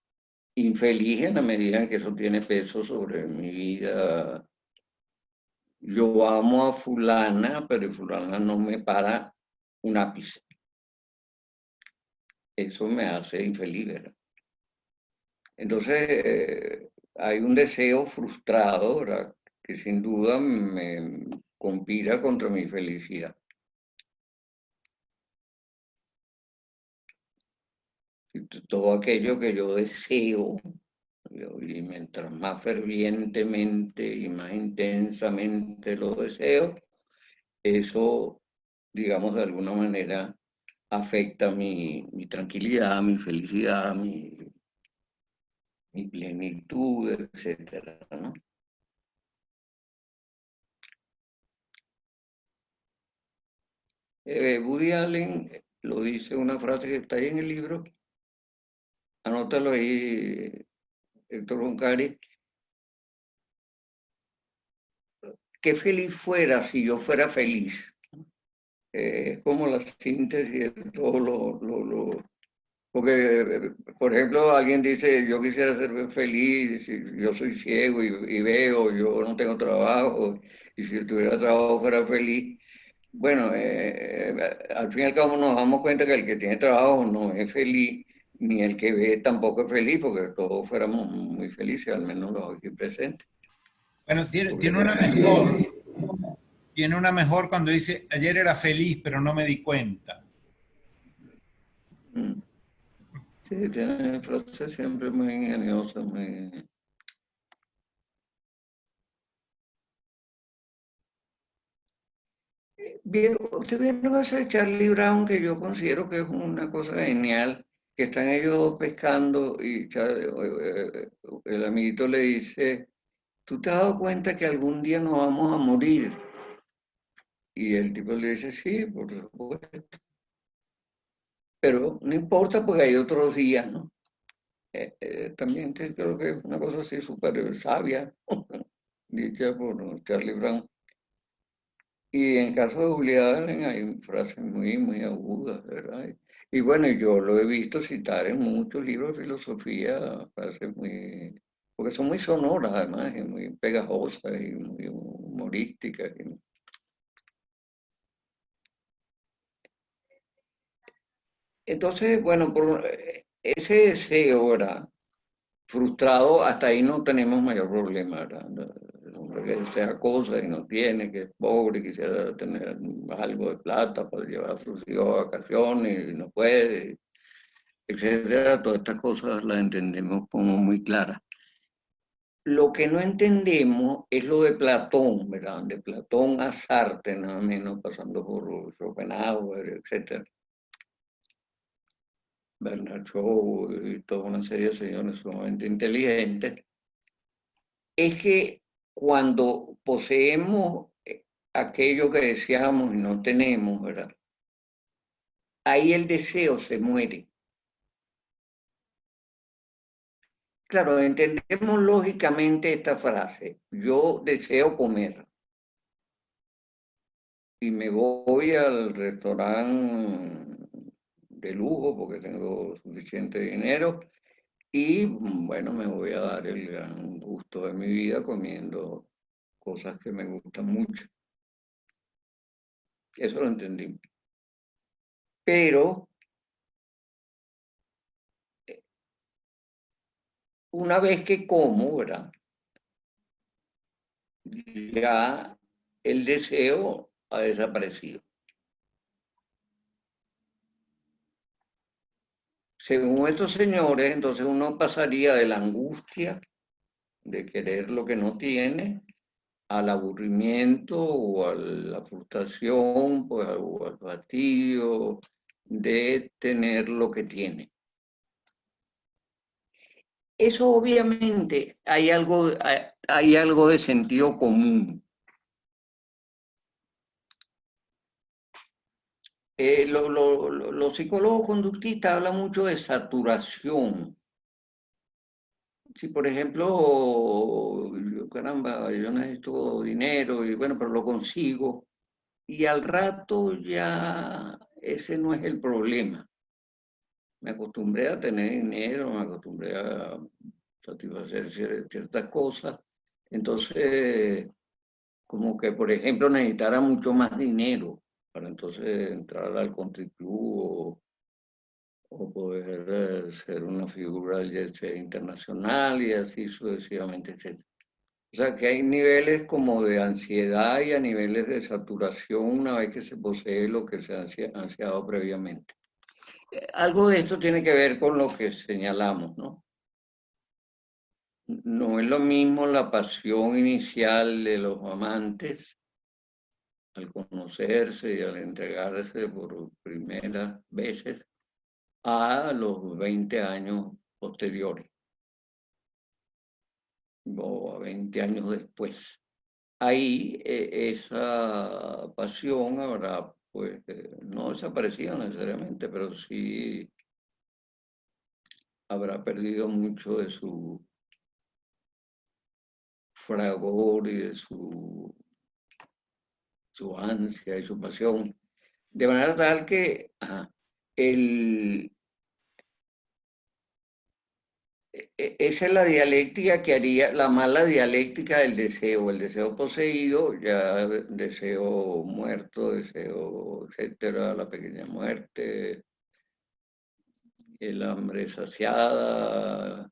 infeliz en la medida en que eso tiene peso sobre mi vida yo amo a fulana, pero fulana no me para un ápice. Eso me hace infeliz, ¿verdad? Entonces, hay un deseo frustrado, ¿verdad? Que sin duda me conspira contra mi felicidad. Y todo aquello que yo deseo, y mientras más fervientemente y más intensamente lo deseo, eso, digamos, de alguna manera afecta mi tranquilidad, mi felicidad, mi plenitud, etcétera, ¿no? Woody Allen lo dice una frase que está ahí en el libro, anótalo ahí, Héctor Roncari, qué feliz fuera si yo fuera feliz. Es como la síntesis de todo porque, por ejemplo, alguien dice, yo quisiera ser feliz, si yo soy ciego y veo, yo no tengo trabajo, y si tuviera trabajo fuera feliz. Bueno, al fin y al cabo nos damos cuenta que el que tiene trabajo no es feliz, ni el que ve tampoco es feliz, porque todos fuéramos muy felices, al menos los aquí presentes. Bueno, Porque tiene una mejor cuando dice, ayer era feliz, pero no me di cuenta. mm, sí, tiene frases siempre muy ingeniosas, muy... Bien, usted vieron ese Charlie Brown que yo considero que es una cosa genial, que están ellos dos pescando y el amiguito le dice, ¿tú te has dado cuenta que algún día nos vamos a morir? Y el tipo le dice, sí, por supuesto, pero no importa porque hay otros días, ¿no? También creo que es una cosa así súper sabia, dicha por Charlie Brown. Y en caso de Woody Allen hay frases muy agudas, ¿verdad? Y bueno, yo lo he visto citar en muchos libros de filosofía, frases muy, porque son muy sonoras además, y muy pegajosas y muy humorísticas. Entonces, bueno, por ese deseo, ¿verdad? Frustrado, hasta ahí no tenemos mayor problema, ¿verdad? El hombre que sea cosa y no tiene, que es pobre, quisiera tener algo de plata para llevar a sus hijos a vacaciones y no puede, etcétera. Todas estas cosas las entendemos como muy claras. Lo que no entendemos es lo de Platón, ¿verdad? De Platón a Sartre, nada menos, pasando por Schopenhauer, etcétera. Bernard Shaw y toda una serie de señores sumamente inteligentes, es que cuando poseemos aquello que deseamos y no tenemos, ¿verdad? Ahí el deseo se muere. Claro, entendemos lógicamente esta frase. Yo deseo comer y me voy al restaurante de lujo porque tengo suficiente dinero y bueno, me voy a dar el gran gusto de mi vida comiendo cosas que me gustan mucho. Eso lo entendí. Pero una vez que como, ¿verdad? Ya el deseo ha desaparecido. Según estos señores, entonces uno pasaría de la angustia de querer lo que no tiene al aburrimiento o a la frustración pues, o al fastidio de tener lo que tiene. Eso obviamente hay algo de sentido común. Los psicólogos conductistas hablan mucho de saturación. Si, por ejemplo, caramba, yo necesito dinero y bueno, pero lo consigo, y al rato ya ese no es el problema. Me acostumbré a tener dinero, me acostumbré a satisfacer ciertas cosas, entonces como que, por ejemplo, necesitara mucho más dinero para entonces entrar al country club o poder ser una figura ya sea internacional y así sucesivamente, etc. O sea que hay niveles como de ansiedad y a niveles de saturación una vez que se posee lo que se ha ansiado previamente. Algo de esto tiene que ver con lo que señalamos, ¿no? No es lo mismo la pasión inicial de los amantes al conocerse y al entregarse por primeras veces a los 20 años posteriores o a 20 años después. Ahí esa pasión habrá pues no desaparecido necesariamente, pero sí habrá perdido mucho de su fragor y de su ansia y su pasión. De manera tal que el, esa es la dialéctica que haría, la mala dialéctica del deseo, el deseo poseído, ya deseo muerto, deseo, etcétera, la pequeña muerte, el hambre saciada,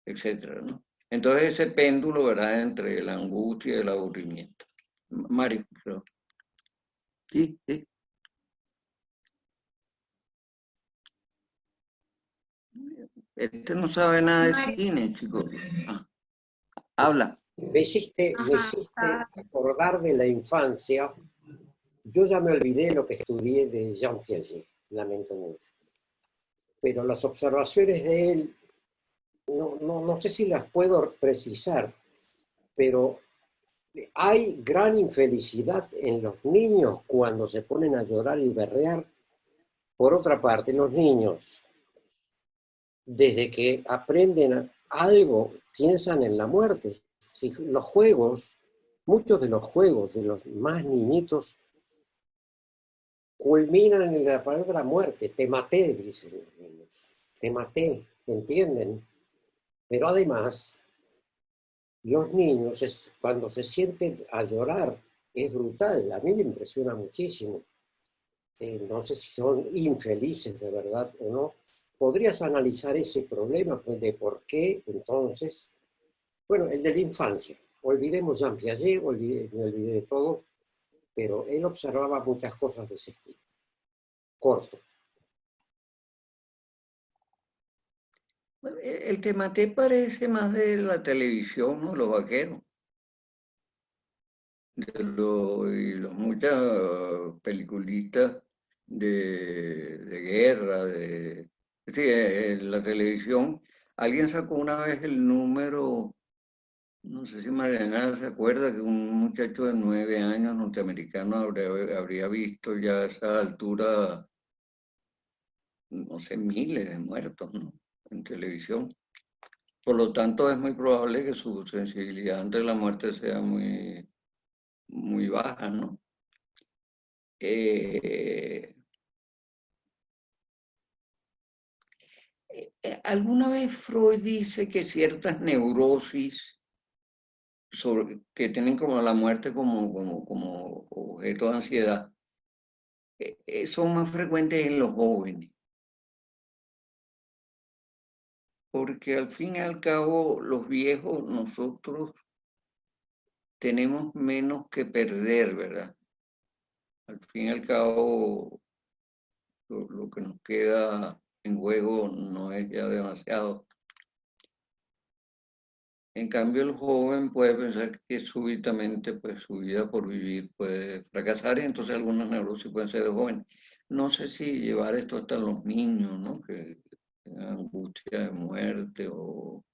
etcétera, ¿no? Entonces ese péndulo, ¿verdad?, entre la angustia y el aburrimiento. Mario, creo. Sí, sí. Este no sabe nada de cine, chicos. Habla. Me hiciste acordar de la infancia. Yo ya me olvidé lo que estudié de Jean Piaget, lamento mucho. Pero las observaciones de él, no sé si las puedo precisar, pero hay gran infelicidad en los niños cuando se ponen a llorar y berrear. Por otra parte, los niños, desde que aprenden algo, piensan en la muerte. Si los juegos, muchos de los juegos de los más niñitos culminan en la palabra muerte. Te maté, dicen los niños. Te maté, ¿entienden? Pero además, los niños, cuando se sienten a llorar, es brutal. A mí me impresiona muchísimo. No sé si son infelices de verdad o no. ¿Podrías analizar ese problema pues, de por qué entonces? Bueno, el de la infancia. Olvidemos Jean Piaget, me olvidé de todo, pero él observaba muchas cosas de ese estilo. Corto. El tema te parece más de la televisión, ¿no? Los vaqueros. Y los muchas peliculitas de guerra, sí, en la televisión. Alguien sacó una vez el número, no sé si Mariana se acuerda, que un muchacho de 9 años norteamericano habría visto ya a esa altura, no sé, miles de muertos, ¿no?, en televisión. Por lo tanto, es muy probable que su sensibilidad ante la muerte sea muy, muy baja, ¿no? ¿Alguna vez Freud dice que ciertas neurosis que tienen como la muerte como objeto de ansiedad son más frecuentes en los jóvenes? Porque al fin y al cabo los viejos, nosotros tenemos menos que perder, ¿verdad? Al fin y al cabo lo que nos queda en juego no es ya demasiado. En cambio, el joven puede pensar que súbitamente pues, su vida por vivir puede fracasar y entonces algunas neurosis pueden ser de jóvenes. No sé si llevar esto hasta los niños, ¿no?, que tengan angustia de muerte o...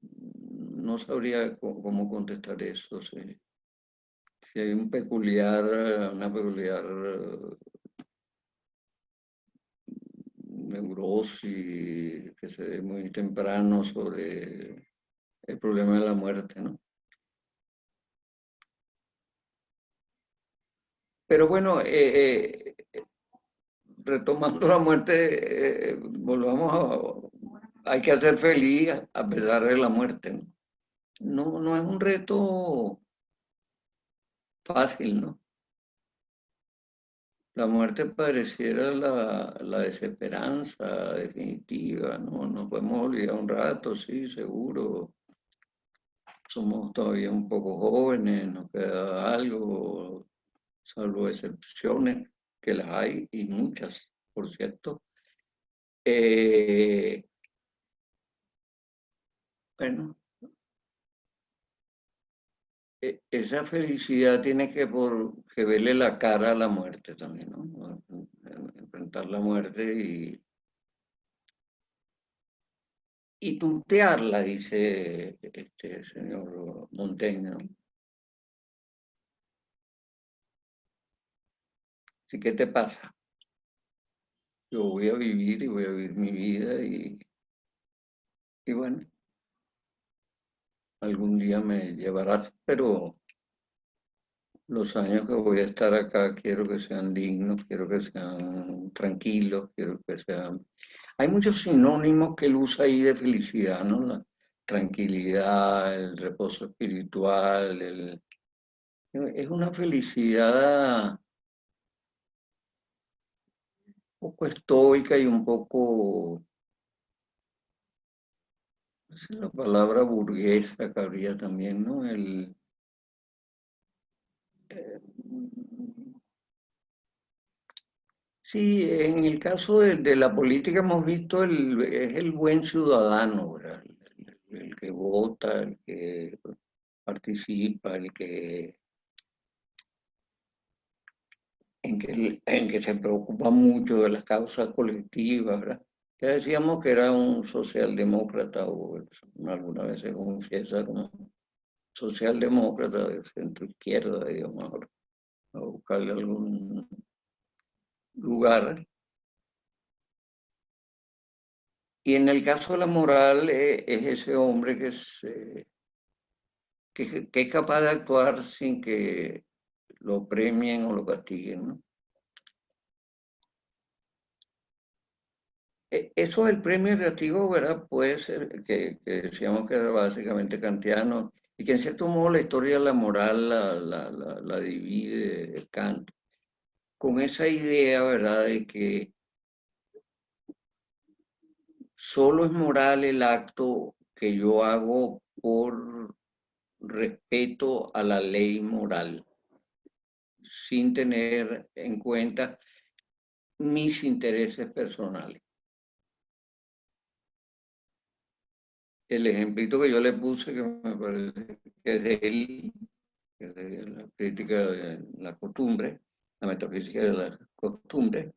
No sabría cómo contestar eso. Si hay una peculiar neurosis que se ve muy temprano sobre el problema de la muerte, ¿no? Pero bueno, retomando la muerte, volvamos hay que hacer feliz a pesar de la muerte, ¿no? no es un reto fácil, ¿no? La muerte pareciera la desesperanza definitiva, ¿no? Nos podemos olvidar un rato, sí, seguro. Somos todavía un poco jóvenes, nos queda algo, salvo excepciones, que las hay y muchas, por cierto. Bueno, esa felicidad tiene que verle la cara a la muerte también, ¿no? Enfrentar la muerte y tutearla, dice este señor Montaigne, ¿no? Así que te pasa. Yo voy a vivir y voy a vivir mi vida y bueno, algún día me llevarás, pero los años que voy a estar acá quiero que sean dignos, quiero que sean tranquilos, quiero que sean... Hay muchos sinónimos que él usa ahí de felicidad, ¿no? La tranquilidad, el reposo espiritual, es una felicidad un poco estoica y un poco, no sé, la palabra burguesa cabría también, ¿no? Eh, Sí, en el caso de la política hemos visto es el buen ciudadano, ¿verdad? El que vota, el que participa, en que se preocupa mucho de las causas colectivas, ¿verdad? Ya decíamos que era un socialdemócrata, o alguna vez se confiesa como socialdemócrata de centro izquierda, digamos, ahora, a buscarle algún lugar. Y en el caso de la moral, es ese hombre que es capaz de actuar sin que lo premien o lo castiguen, ¿no? Eso del premio y castigo, ¿verdad? Puede ser que decíamos que era básicamente kantiano y que en cierto modo la historia de la moral la divide Kant con esa idea, ¿verdad? De que solo es moral el acto que yo hago por respeto a la ley moral, sin tener en cuenta mis intereses personales. El ejemplito que yo le puse, que me parece que es de él, que es de la crítica de la costumbre, la metafísica de la costumbre,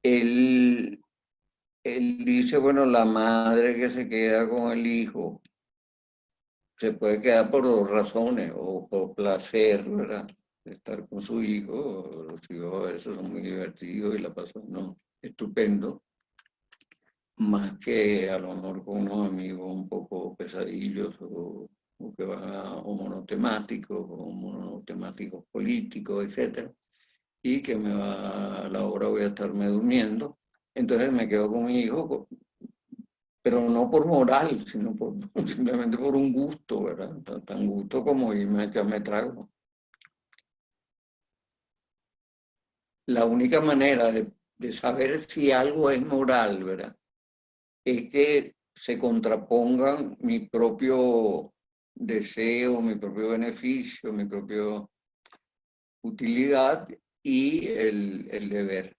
él, él dice, bueno, la madre que se queda con el hijo se puede quedar por dos razones, o por placer, ¿verdad? De estar con su hijo, los hijos a veces son muy divertidos y la pasan, ¿no? Estupendo, más que a lo mejor con unos amigos un poco pesadillos o que van o monotemáticos o monotemáticos políticos, etcétera, y que a la hora voy a estarme durmiendo. Entonces me quedo con mi hijo, pero no por moral, sino simplemente por un gusto, ¿verdad? Tan gusto como irme a echarme trago. La única manera de saber si algo es moral, ¿verdad? Es que se contrapongan mi propio deseo, mi propio beneficio, mi propia utilidad y el deber.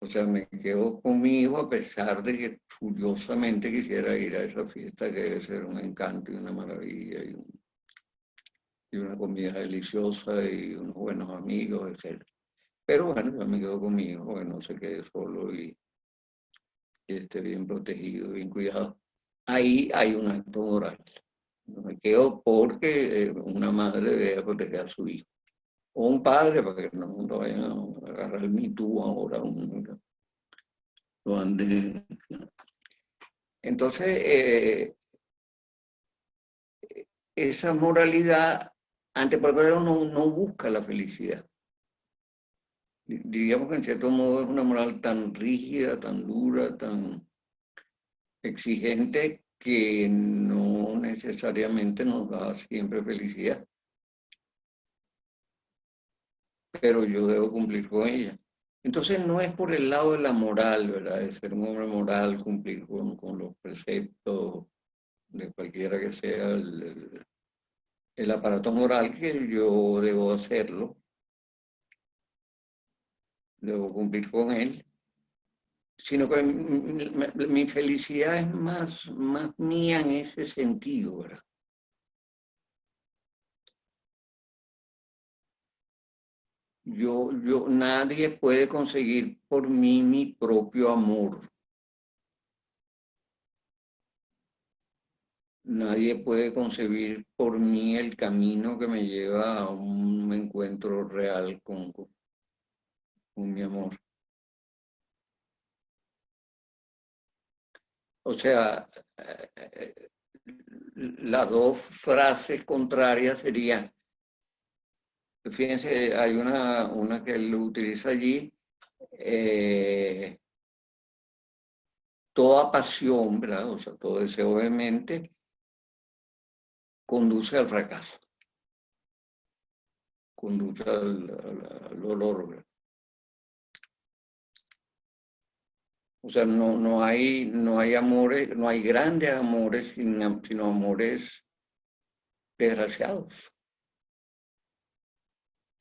O sea, me quedo con mi hijo a pesar de que furiosamente quisiera ir a esa fiesta que debe ser un encanto y una maravilla y una comida deliciosa y unos buenos amigos, etc. Pero bueno, yo me quedo con mi hijo, que no se quede solo y esté bien protegido, bien cuidado. Ahí hay un acto moral. No me quedo porque una madre debe proteger a su hijo. O un padre, para que no vayan a agarrar el Me Too ahora, lo ande. Entonces, esa moralidad, ante por no busca la felicidad. Diríamos que en cierto modo es una moral tan rígida, tan dura, tan exigente, que no necesariamente nos da siempre felicidad, pero yo debo cumplir con ella. Entonces no es por el lado de la moral, ¿verdad? De ser un hombre moral, cumplir con los preceptos de cualquiera que sea el aparato moral, que yo debo hacerlo, debo cumplir con él, sino que mi felicidad es más mía en ese sentido, ¿verdad? Nadie puede conseguir por mí mi propio amor. Nadie puede concebir por mí el camino que me lleva a un encuentro real con mi amor. O sea, las dos frases contrarias serían, fíjense, hay una que él utiliza allí, toda pasión, ¿verdad? O sea, todo deseo obviamente conduce al fracaso, conduce al dolor, ¿verdad? O sea, no hay amores, no hay grandes amores, sino amores desgraciados.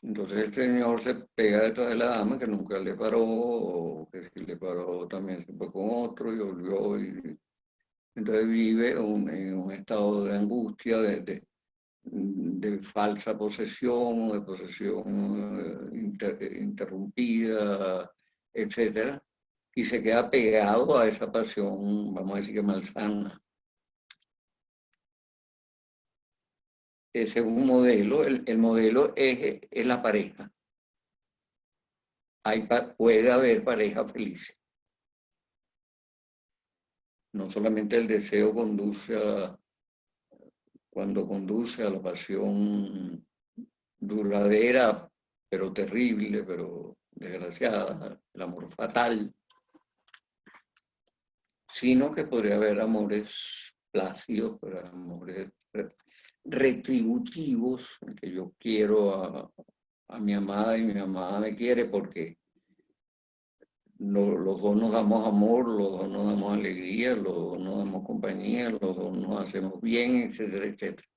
Entonces el señor se pega detrás de la dama que nunca le paró, o que si le paró también se fue con otro y volvió. Entonces vive en un estado de angustia, de falsa posesión, de posesión interrumpida, etcétera, y se queda pegado a esa pasión, vamos a decir que malsana. Ese es un modelo, el modelo es la pareja. Puede haber pareja feliz. No solamente el deseo cuando conduce a la pasión duradera, pero terrible, pero desgraciada, el amor fatal, sino que podría haber amores plácidos, pero amores retributivos, en que yo quiero a mi amada y mi amada me quiere porque los dos nos damos amor, los dos nos damos alegría, los dos nos damos compañía, los dos nos hacemos bien, etcétera, etcétera.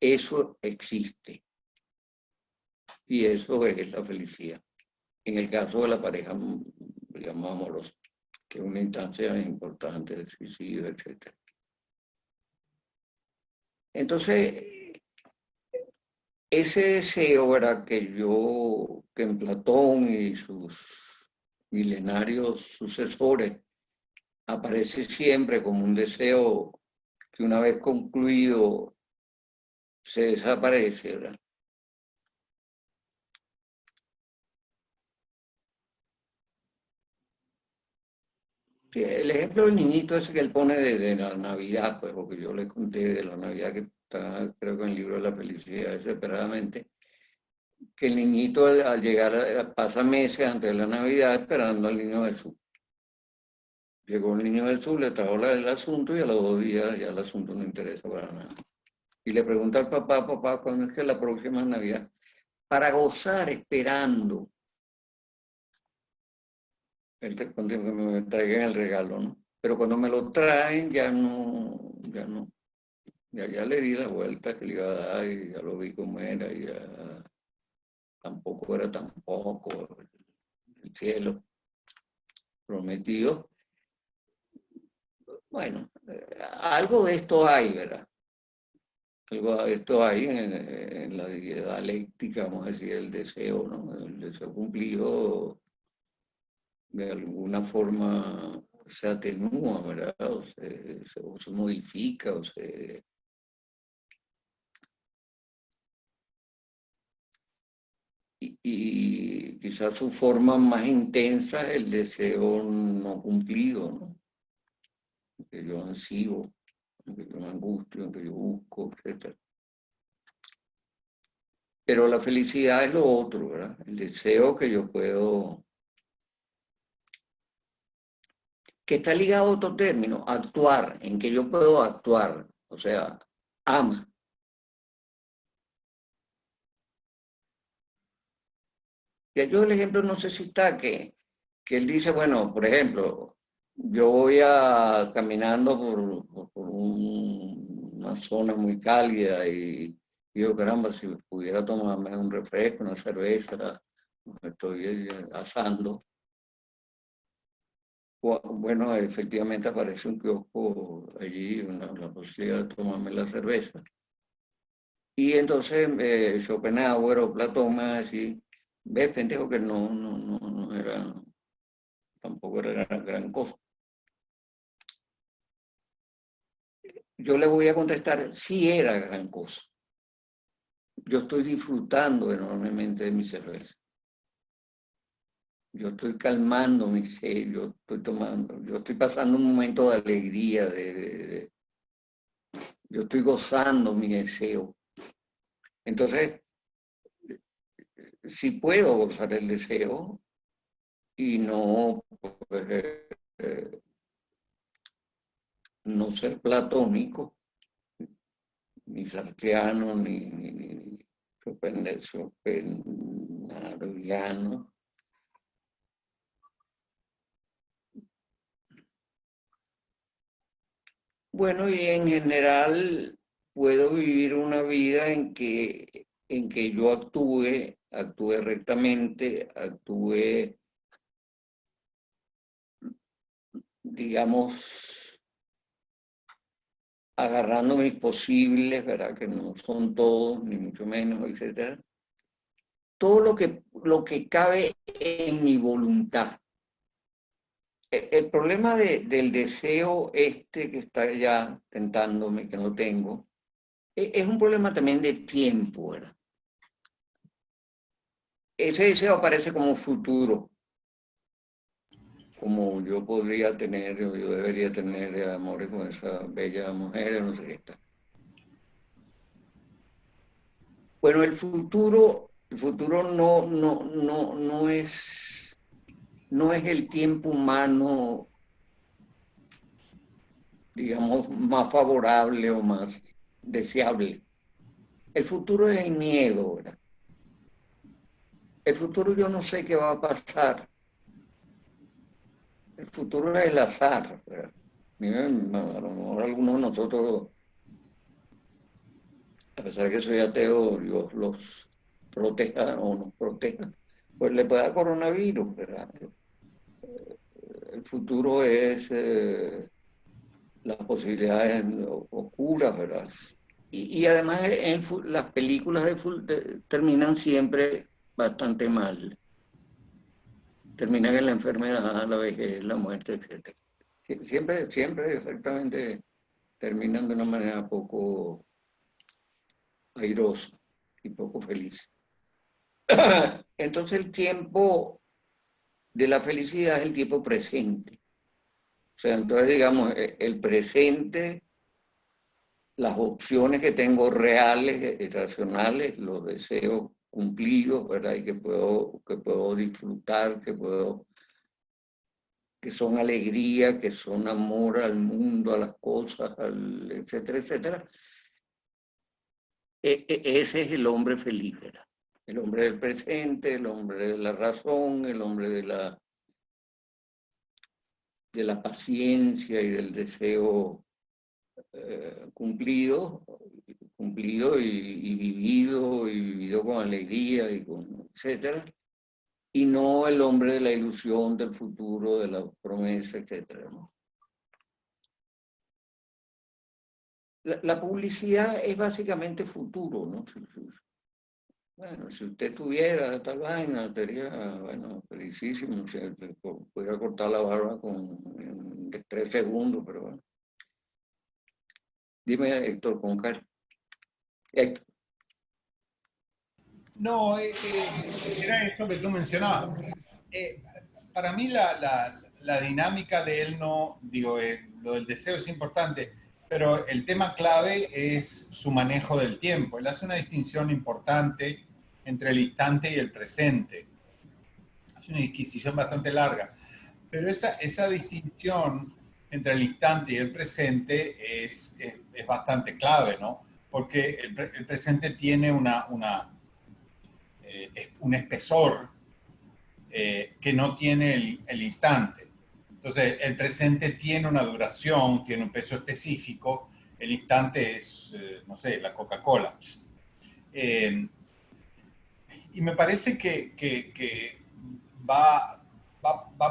Eso existe y eso es la felicidad. En el caso de la pareja, digamos, amorosa, que es una instancia importante del suicidio, etcétera. Entonces, ese deseo, ¿verdad? Que en Platón y sus milenarios sucesores aparece siempre como un deseo que una vez concluido se desaparece, ¿verdad? Sí, el ejemplo del niñito ese que él pone de la Navidad, pues lo que yo le conté de la Navidad que está, creo que en el libro de la felicidad, desesperadamente, que el niñito al llegar pasa meses antes de la Navidad esperando al niño del sur. Llegó el niño del sur, le trajo el asunto y a los 2 días ya el asunto no interesa para nada. Y le pregunta al papá, papá, ¿cuándo es que es la próxima Navidad? Para gozar, esperando. Cuando me traigan el regalo, ¿no? Pero cuando me lo traen ya no. Ya le di la vuelta que le iba a dar y ya lo vi como era y ya tampoco era tampoco el cielo prometido. Bueno, algo de esto hay, ¿verdad? Algo de esto hay en la dialéctica, vamos a decir, el deseo, ¿no? El deseo cumplido de alguna forma se atenúa, ¿verdad? O se modifica, y quizás su forma más intensa es el deseo no cumplido, ¿no? Que yo ansío, que yo me angustio, que yo busco, etc. Pero la felicidad es lo otro, ¿verdad? El deseo que yo puedo que está ligado a otro término, actuar, en que yo puedo actuar, o sea, ama. Y yo el ejemplo no sé si está que él dice, bueno, por ejemplo, yo voy caminando por una zona muy cálida y digo, caramba, si pudiera tomarme un refresco, una cerveza, me estoy asando. Bueno, efectivamente aparece un kiosco allí, la posibilidad de tomarme la cerveza. Y entonces Schopenhauer o Platón me decía, ves, pendejo, que no era, tampoco era gran cosa. Yo le voy a contestar, sí era gran cosa. Yo estoy disfrutando enormemente de mi cerveza. Yo estoy calmando mi sed, yo estoy pasando un momento de alegría, yo estoy gozando mi deseo. Entonces, sí puedo gozar el deseo y no, pues, no ser platónico, ni sartreano, ni schopenhaueriano. Bueno, y en general puedo vivir una vida en que yo actúe rectamente, actúe, digamos, agarrando mis posibles, ¿verdad? Que no son todos, ni mucho menos, etcétera. Todo lo que cabe en mi voluntad. El problema del deseo este que está ya tentándome, que no tengo, es un problema también de tiempo, ¿verdad? Ese deseo aparece como futuro, como yo podría tener, o yo debería tener amores con esa bella mujer, no sé qué está. Bueno, el futuro no es el tiempo humano, digamos, más favorable o más deseable. El futuro es el miedo, ¿verdad? El futuro yo no sé qué va a pasar. El futuro es el azar, ¿verdad? Miren, a lo mejor algunos de nosotros, a pesar de que soy ateo, Dios los proteja o nos proteja, pues le puede dar coronavirus, ¿verdad? El futuro es las posibilidades oscuras, ¿verdad? Y además las películas terminan siempre bastante mal. Terminan en la enfermedad, la vejez, la muerte, etc. Siempre exactamente terminan de una manera poco airosa y poco feliz. Entonces el tiempo de la felicidad es el tiempo presente. O sea, entonces digamos, el presente, las opciones que tengo reales y racionales, los deseos cumplidos, ¿verdad? Y que puedo disfrutar, que son alegría, que son amor al mundo, a las cosas, etcétera, etcétera. Ese es el hombre feliz, ¿verdad? El hombre del presente, el hombre de la razón, el hombre de la paciencia y del deseo cumplido y vivido con alegría y con etcétera, y no el hombre de la ilusión del futuro, de la promesa, etcétera, ¿no? La publicidad es básicamente futuro, ¿no? Bueno, si usted tuviera tal vaina, sería, bueno, felicísimo, si pudiera cortar la barba en 3 segundos, pero bueno. Dime, Héctor, con cara. Héctor. No, era eso que tú mencionabas. Para mí la dinámica de él no, digo, lo del deseo es importante, pero el tema clave es su manejo del tiempo. Él hace una distinción importante entre el instante y el presente. Es una disquisición bastante larga, Pero esa distinción entre el instante y el presente es bastante clave, ¿no? Porque el presente tiene un espesor que no tiene el instante. Entonces, el presente tiene una duración, tiene un peso específico, el instante es, no sé, la Coca-Cola. Y me parece que va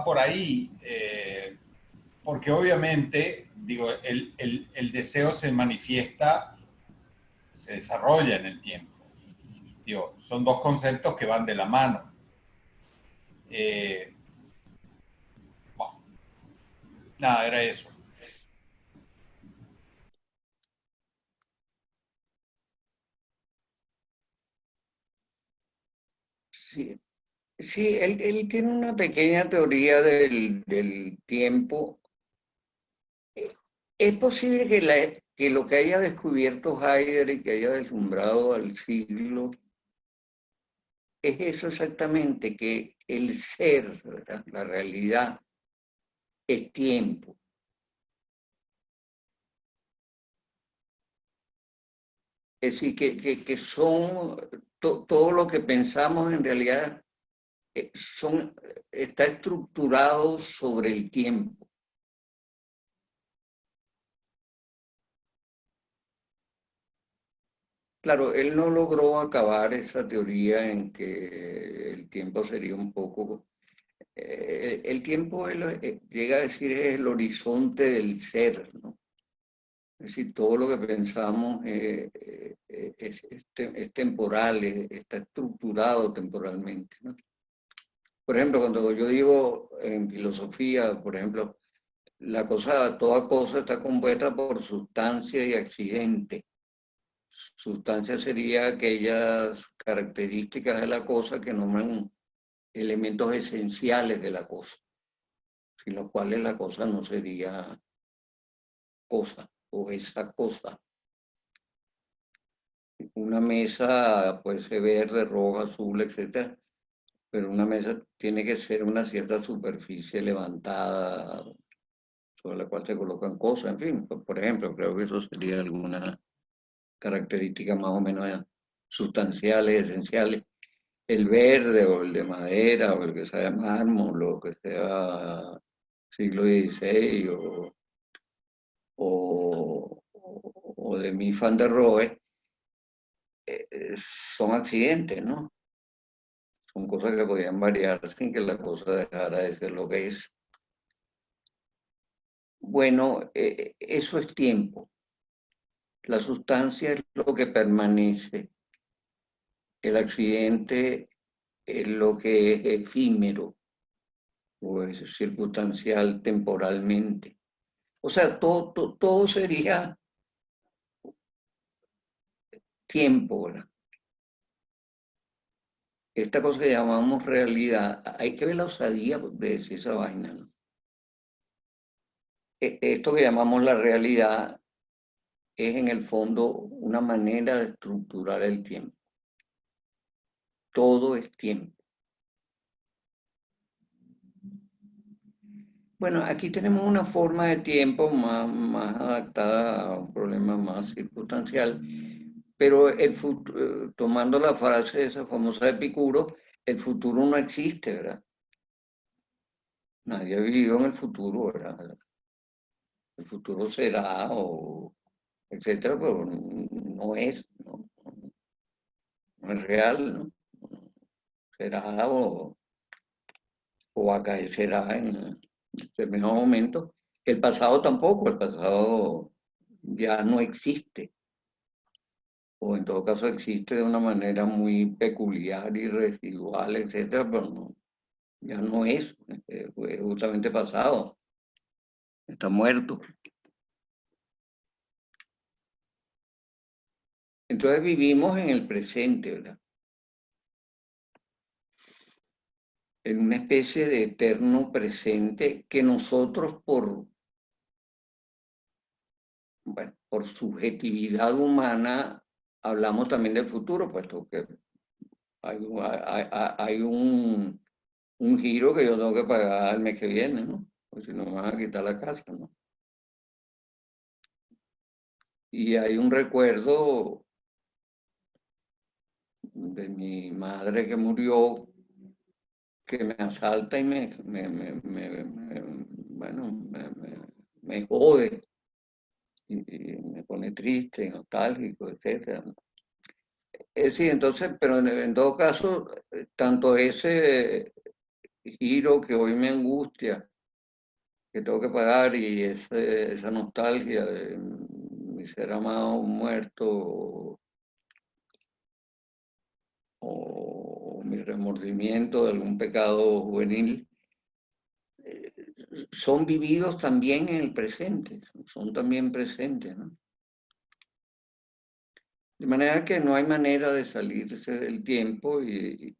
por ahí, porque obviamente, digo, el deseo se manifiesta, se desarrolla en el tiempo. Digo, son dos conceptos que van de la mano. Eh, bueno, nada, era eso. Sí, sí, él tiene una pequeña teoría del tiempo. Es posible que lo que haya descubierto Heidegger y que haya deslumbrado al siglo es eso exactamente, que el ser, ¿verdad? La realidad, es tiempo. Es decir, que son todo lo que pensamos en realidad está estructurado sobre el tiempo. Claro, él no logró acabar esa teoría en que el tiempo sería un poco... el tiempo, él, llega a decir, es el horizonte del ser, ¿no? Es decir, todo lo que pensamos es temporal, está estructurado temporalmente, ¿no? Por ejemplo, cuando yo digo en filosofía, por ejemplo, toda cosa está compuesta por sustancia y accidente. Sustancia sería aquellas características de la cosa que nombran elementos esenciales de la cosa, sin los cuales la cosa no sería cosa o esa cosa. Una mesa puede ser verde, roja, azul, etcétera, pero una mesa tiene que ser una cierta superficie levantada sobre la cual se colocan cosas, en fin, por ejemplo, creo que eso sería alguna característica más o menos sustanciales, esenciales. El verde o el de madera o el que sea de mármol o que sea siglo XVI o de mi Van der Rohe, son accidentes, ¿no? Son cosas que podían variar sin que la cosa dejara de ser lo que es. Bueno, eso es tiempo. La sustancia es lo que permanece. El accidente es lo que es efímero o es circunstancial temporalmente. O sea, todo sería tiempo, ¿verdad? Esta cosa que llamamos realidad, hay que ver la osadía de decir esa vaina, ¿no? Esto que llamamos la realidad es en el fondo una manera de estructurar el tiempo. Todo es tiempo. Bueno, aquí tenemos una forma de tiempo más adaptada a un problema más circunstancial, pero tomando la frase esa famosa de Epicuro, el futuro no existe, ¿verdad? Nadie ha vivido en el futuro, ¿verdad? El futuro será, etcétera, pero no es, no es real, ¿no? Será o acaecerá en determinado momento. El pasado tampoco, el pasado ya no existe, o en todo caso existe de una manera muy peculiar y residual, etcétera, pero ya no es, fue justamente pasado, está muerto. Entonces vivimos en el presente, ¿verdad? En una especie de eterno presente que nosotros bueno, por subjetividad humana hablamos también del futuro, puesto que hay un un giro que yo tengo que pagar el mes que viene, ¿no? Porque si no me van a quitar la casa, ¿no? Y hay un recuerdo de mi madre que murió, que me asalta y bueno, me jode, y me pone triste, nostálgico, etcétera. Sí, entonces, pero en todo caso, tanto ese giro que hoy me angustia, que tengo que pagar, y esa nostalgia de mi ser amado muerto, o mi remordimiento de algún pecado juvenil, eh, son vividos también en el presente, son también presentes, ¿no? De manera que no hay manera de salirse del tiempo, y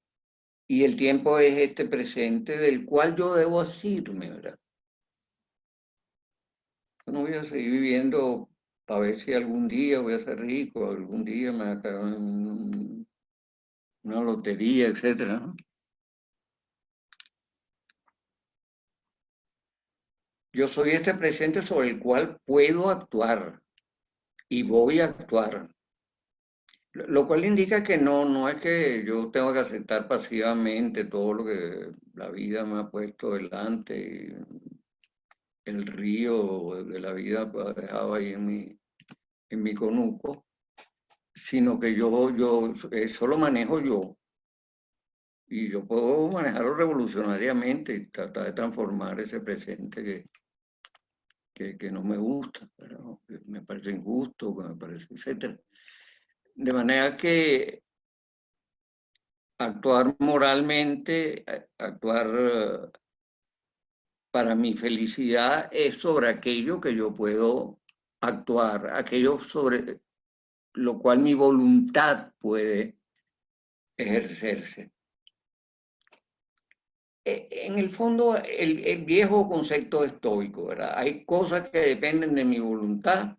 el tiempo es este presente del cual yo debo asirme, ¿verdad? Yo no voy a seguir viviendo para ver si algún día voy a ser rico, algún día me acabo en una lotería, etcétera, ¿no? Yo soy este presente sobre el cual puedo actuar y voy a actuar. Lo cual indica que no es que yo tengo que aceptar pasivamente todo lo que la vida me ha puesto delante, y el río de la vida pues, ha dejado ahí en mi conuco, sino que eso lo manejo yo, y yo puedo manejarlo revolucionariamente y tratar de transformar ese presente que no me gusta, pero que me parece injusto, que me parece, etcétera. De manera que actuar moralmente, actuar para mi felicidad es sobre aquello que yo puedo actuar, aquello sobre lo cual mi voluntad puede ejercerse. En el fondo, el viejo concepto estoico, ¿verdad? Hay cosas que dependen de mi voluntad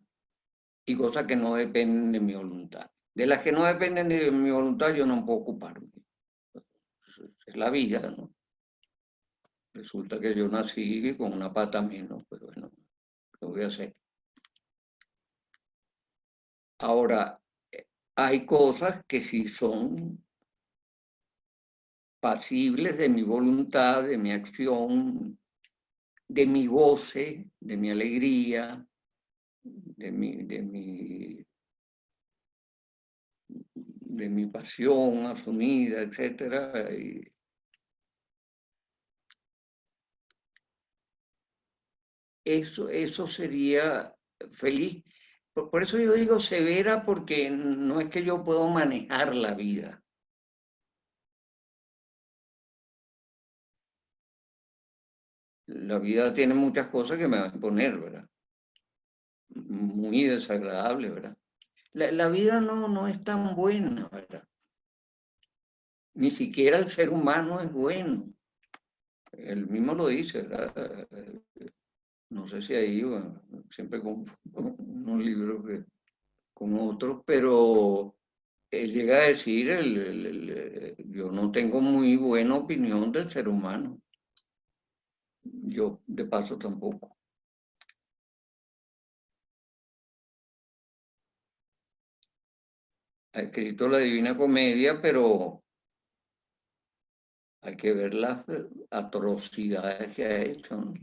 y cosas que no dependen de mi voluntad. De las que no dependen de mi voluntad yo no puedo ocuparme. Es la vida, ¿no? Resulta que yo nací con una pata menos, pero bueno, lo voy a hacer. Ahora, hay cosas que sí son pasibles de mi voluntad, de mi acción, de mi goce, de mi alegría, de mi pasión asumida, etcétera. Y eso sería feliz. Por eso yo digo severa, porque no es que yo puedo manejar la vida. La vida tiene muchas cosas que me van a poner, ¿verdad? Muy desagradable, ¿verdad? La vida no es tan buena, ¿verdad? Ni siquiera el ser humano es bueno. Él mismo lo dice, ¿verdad? No sé si ahí, bueno, siempre con unos libros con otros, pero él llega a decir, yo no tengo muy buena opinión del ser humano. Yo, de paso, tampoco. Ha escrito la Divina Comedia, pero hay que ver las atrocidades que ha hecho, ¿no?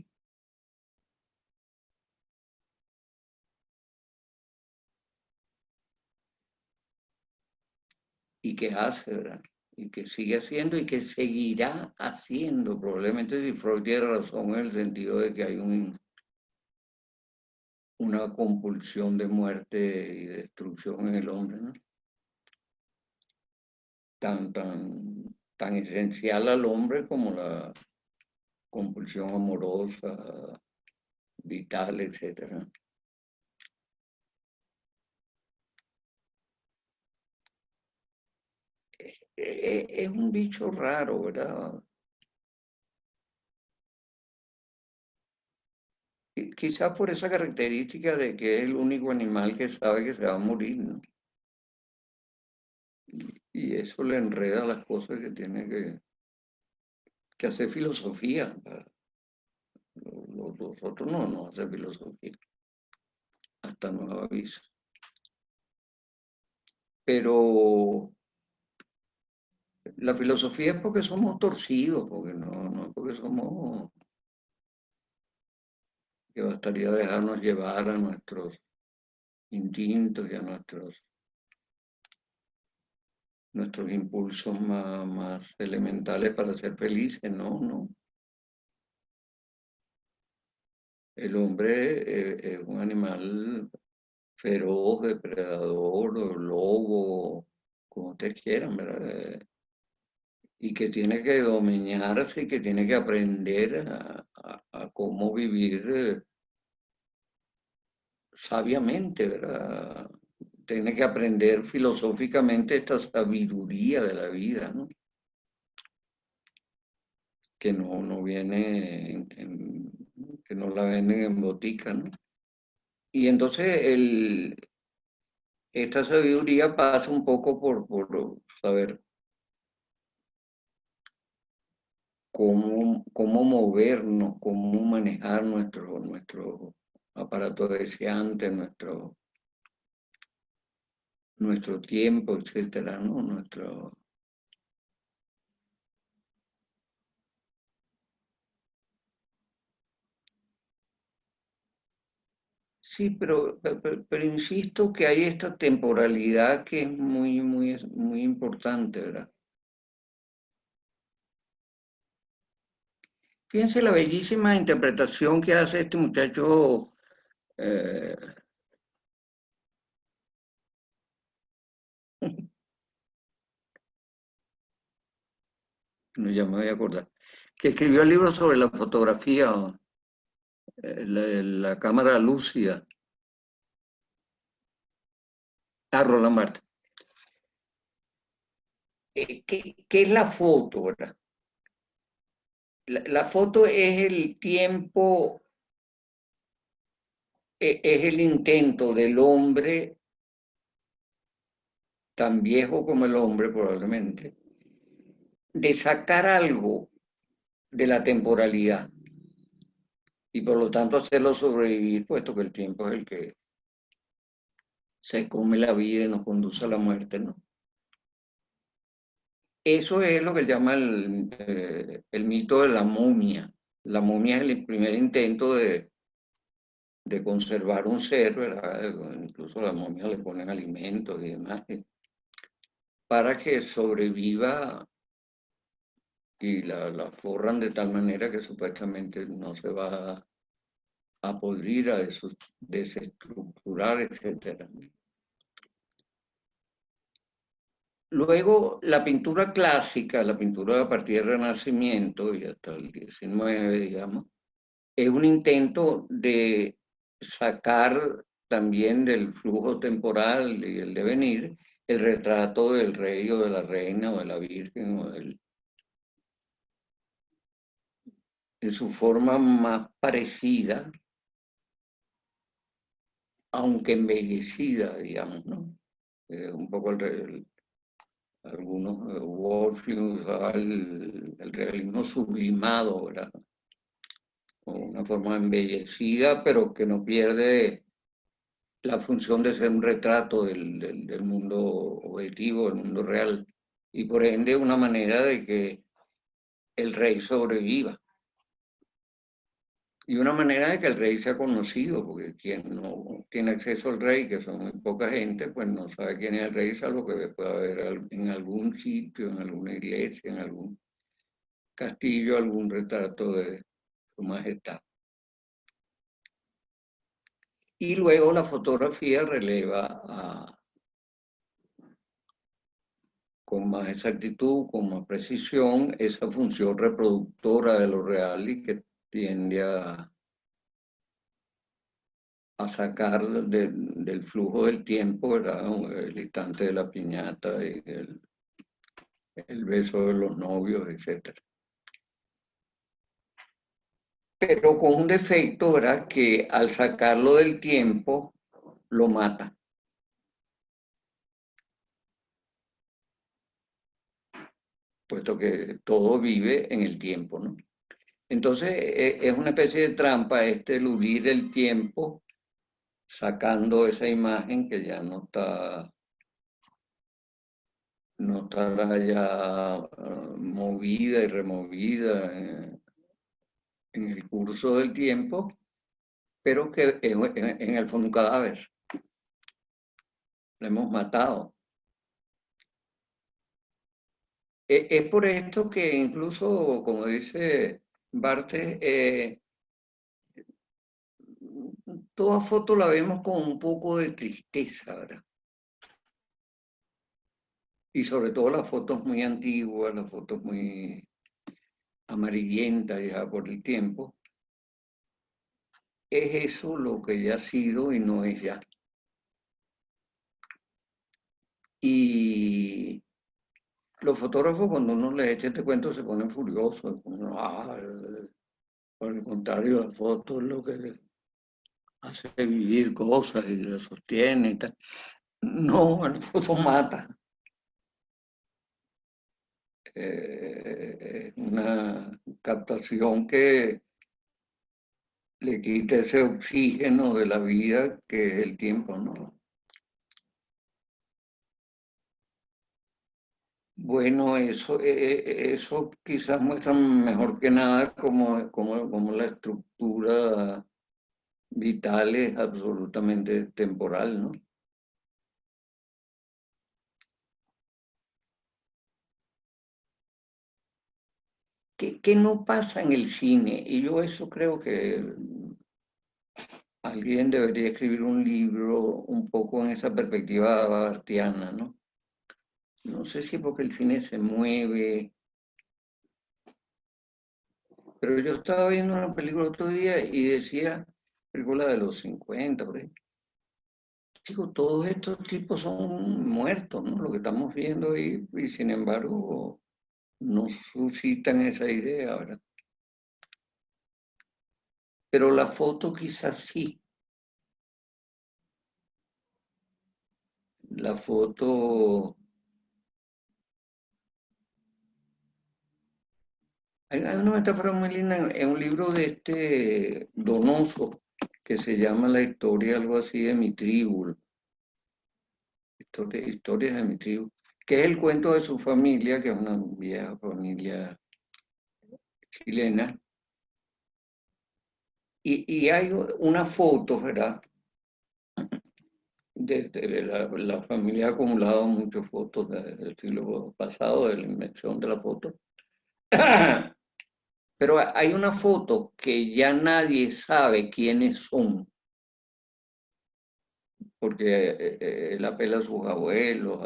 Y que hace, ¿verdad? Y que sigue haciendo y que seguirá haciendo. Probablemente si Freud tiene razón en el sentido de que hay una compulsión de muerte y destrucción en el hombre, ¿no? Tan esencial al hombre como la compulsión amorosa, vital, etcétera. Es un bicho raro, ¿verdad? Quizás por esa característica de que es el único animal que sabe que se va a morir, ¿no? Y eso le enreda las cosas que tiene que hacer filosofía. Los otros no hacen filosofía, hasta nuevo aviso. Pero la filosofía es porque somos torcidos, porque no es porque somos, que bastaría dejarnos llevar a nuestros instintos y a nuestros impulsos más elementales para ser felices. No. El hombre es un animal feroz, depredador, lobo, como ustedes quieran, ¿verdad? Y que tiene que dominarse y que tiene que aprender a cómo vivir sabiamente, ¿verdad? Tiene que aprender filosóficamente esta sabiduría de la vida, ¿no? Que no viene, que no la venden en botica, ¿no? Y entonces esta sabiduría pasa un poco por saber cómo movernos, cómo manejar nuestro aparato deseante, nuestro tiempo, etcétera, ¿no? Sí, pero insisto que hay esta temporalidad que es muy importante, ¿verdad? Fíjense la bellísima interpretación que hace este muchacho, no, ya me voy a acordar, que escribió el libro sobre la fotografía, la cámara lúcida, Roland Barthes. ¿Qué es la foto, verdad? La foto es el tiempo, es el intento del hombre, tan viejo como el hombre probablemente, de sacar algo de la temporalidad y por lo tanto hacerlo sobrevivir, puesto que el tiempo es el que se come la vida y nos conduce a la muerte, ¿no? Eso es lo que llama el mito de la momia. La momia es el primer intento de conservar un ser, ¿verdad? Incluso a la momia le ponen alimentos y demás, para que sobreviva y la forran de tal manera que supuestamente no se va a podrir, a desestructurar, etc. Luego, la pintura clásica, la pintura a partir del Renacimiento y hasta el XIX, digamos, es un intento de sacar también del flujo temporal y el devenir el retrato del rey o de la reina o de la virgen en su forma más parecida, aunque embellecida, digamos, ¿no? Un poco algunos Wolfgang usaba el realismo sublimado, ¿verdad? O una forma embellecida, pero que no pierde la función de ser un retrato del mundo objetivo, del mundo real, y por ende una manera de que el rey sobreviva. Y una manera de que el rey sea conocido, porque quien no tiene acceso al rey, que son muy poca gente, pues no sabe quién es el rey, salvo que pueda ver en algún sitio, en alguna iglesia, en algún castillo, algún retrato de su majestad. Y luego la fotografía releva con más exactitud, con más precisión, esa función reproductora de lo real y que tiende a sacar del flujo del tiempo, ¿verdad? El instante de la piñata y el beso de los novios, etc. Pero con un defecto, ¿verdad? Que al sacarlo del tiempo, lo mata. puesto que todo vive en el tiempo, ¿no? Entonces, es una especie de trampa eludir el tiempo sacando esa imagen que ya no estará ya movida y removida en el curso del tiempo, pero que en el fondo un cadáver. Lo hemos matado. Es por esto que incluso, como dice Barthes, toda foto la vemos con un poco de tristeza, ¿verdad? Y sobre todo las fotos muy antiguas, las fotos muy amarillentas ya por el tiempo. Es eso lo que ya ha sido y no es ya. Y los fotógrafos, cuando uno les echa este cuento, se ponen furiosos. Por el contrario, la foto es lo que hace vivir cosas y lo sostiene y tal. No, la foto mata. Es una captación que le quita ese oxígeno de la vida que es el tiempo, ¿no? Bueno, eso quizás muestra mejor que nada cómo la estructura vital es absolutamente temporal, ¿no? ¿Qué no pasa en el cine? Y yo eso creo que alguien debería escribir un libro un poco en esa perspectiva bartiana, ¿no? No sé si porque el cine se mueve, pero yo estaba viendo una película otro día y decía, película de los 50, por ahí. Digo, todos estos tipos son muertos, ¿no? Lo que estamos viendo ahí, y sin embargo no suscitan esa idea, ¿verdad? Pero la foto quizás sí. La foto. Hay una metáfora muy linda en un libro de Donoso que se llama La historia, algo así, de mi tribu. Historias de mi tribu. Que es el cuento de su familia, que es una vieja familia chilena. Y hay una foto, ¿verdad? La familia ha acumulado muchas fotos del siglo pasado, de la invención de la foto. Pero hay una foto que ya nadie sabe quiénes son, porque él apela a sus abuelos,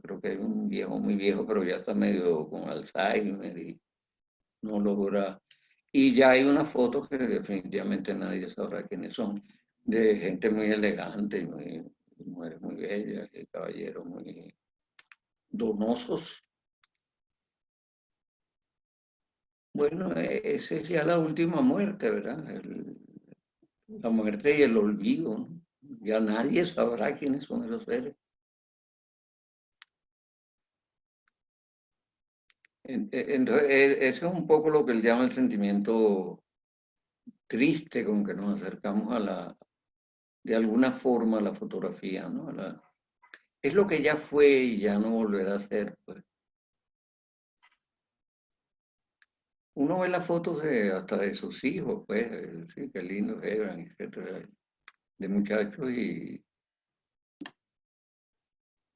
creo que es un viejo muy viejo, pero ya está medio con Alzheimer y no logra. Y ya hay una foto que definitivamente nadie sabrá quiénes son, de gente muy elegante, mujeres muy bellas, y caballeros muy donosos. Bueno, esa es ya la última muerte, ¿verdad? La muerte y el olvido, ¿no? Ya nadie sabrá quiénes son esos seres. Entonces, eso es un poco lo que él llama el sentimiento triste con que nos acercamos de alguna forma a la fotografía, ¿no? Es lo que ya fue y ya no volverá a ser, pues. Uno ve las fotos hasta de sus hijos, pues, sí, qué lindos eran, etcétera, de muchachos y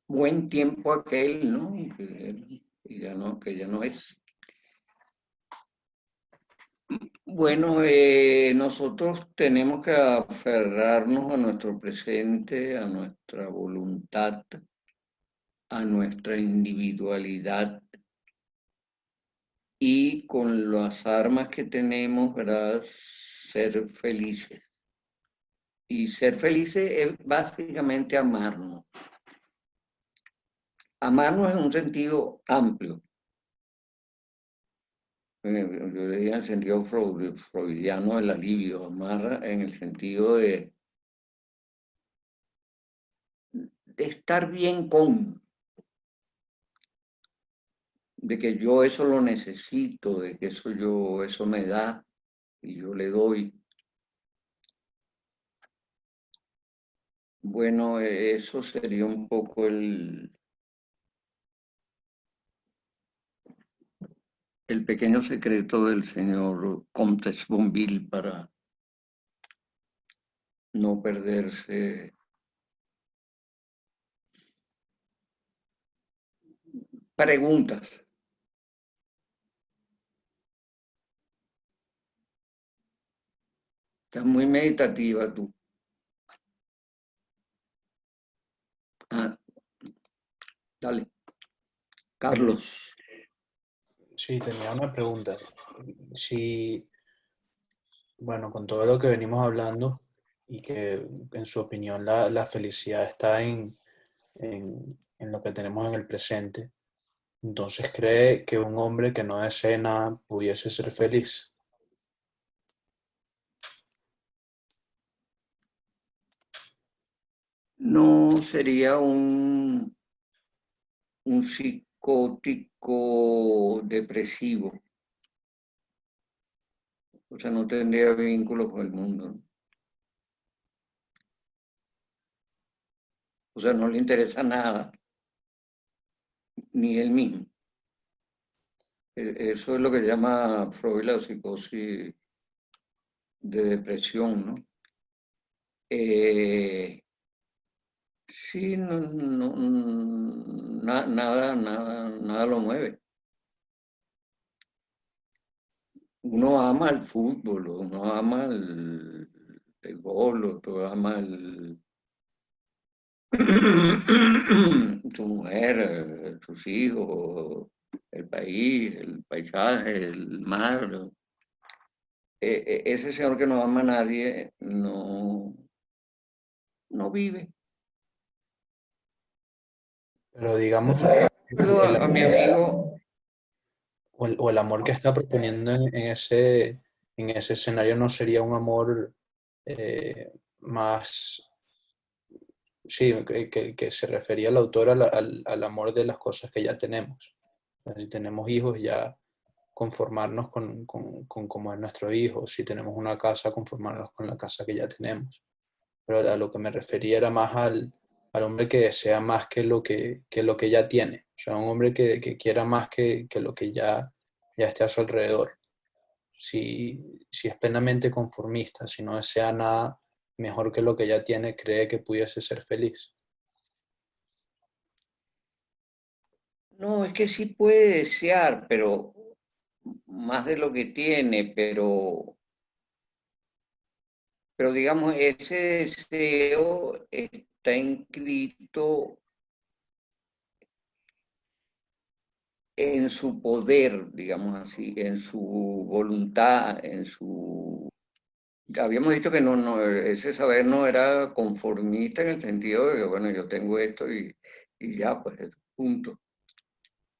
buen tiempo aquel, ¿no? Que ya no es. Bueno, nosotros tenemos que aferrarnos a nuestro presente, a nuestra voluntad, a nuestra individualidad y con las armas que tenemos, ¿verdad? Ser felices. Y ser felices es básicamente amarnos. Amarnos en un sentido amplio. Yo diría en el sentido freudiano del alivio, amar en el sentido de estar bien con. de que yo eso lo necesito, de que eso me da y yo le doy. Bueno, eso sería un poco el pequeño secreto del señor Comtes Bonville para no perderse. Preguntas. Estás muy meditativa tú. Ah, dale. Carlos. Sí, tenía una pregunta. Si, bueno, con todo lo que venimos hablando y que en su opinión la felicidad está en lo que tenemos en el presente, entonces cree que un hombre que no desee nada pudiese ser feliz. No sería un psicótico depresivo. O sea, no tendría vínculo con el mundo. O sea, no le interesa nada, ni él mismo. Eso es lo que llama Freud la psicosis de depresión, ¿no? Sí, nada lo mueve. Uno ama el fútbol, uno ama el gol, otro ama tu mujer, tus hijos, el país, el paisaje, el mar. Ese señor que no ama a nadie no vive. Pero digamos, Recuerdo el a mi amor, amigo, o el amor que está proponiendo en ese escenario no sería un amor más, sí, que se refería el autor al amor de las cosas que ya tenemos. O sea, si tenemos hijos, ya conformarnos con cómo es nuestro hijo. Si tenemos una casa, conformarnos con la casa que ya tenemos. Pero a lo que me refería era más al hombre que desea más que lo que ya tiene. O sea, un hombre que quiera más que lo que ya esté a su alrededor. Si es plenamente conformista, si no desea nada mejor que lo que ya tiene, cree que pudiese ser feliz. no, es que sí puede desear, pero más de lo que tiene, pero digamos, ese deseo está inscrito en su poder, digamos así, en su voluntad, en su... Habíamos dicho que ese saber no era conformista en el sentido de que, bueno, yo tengo esto y ya, pues, punto.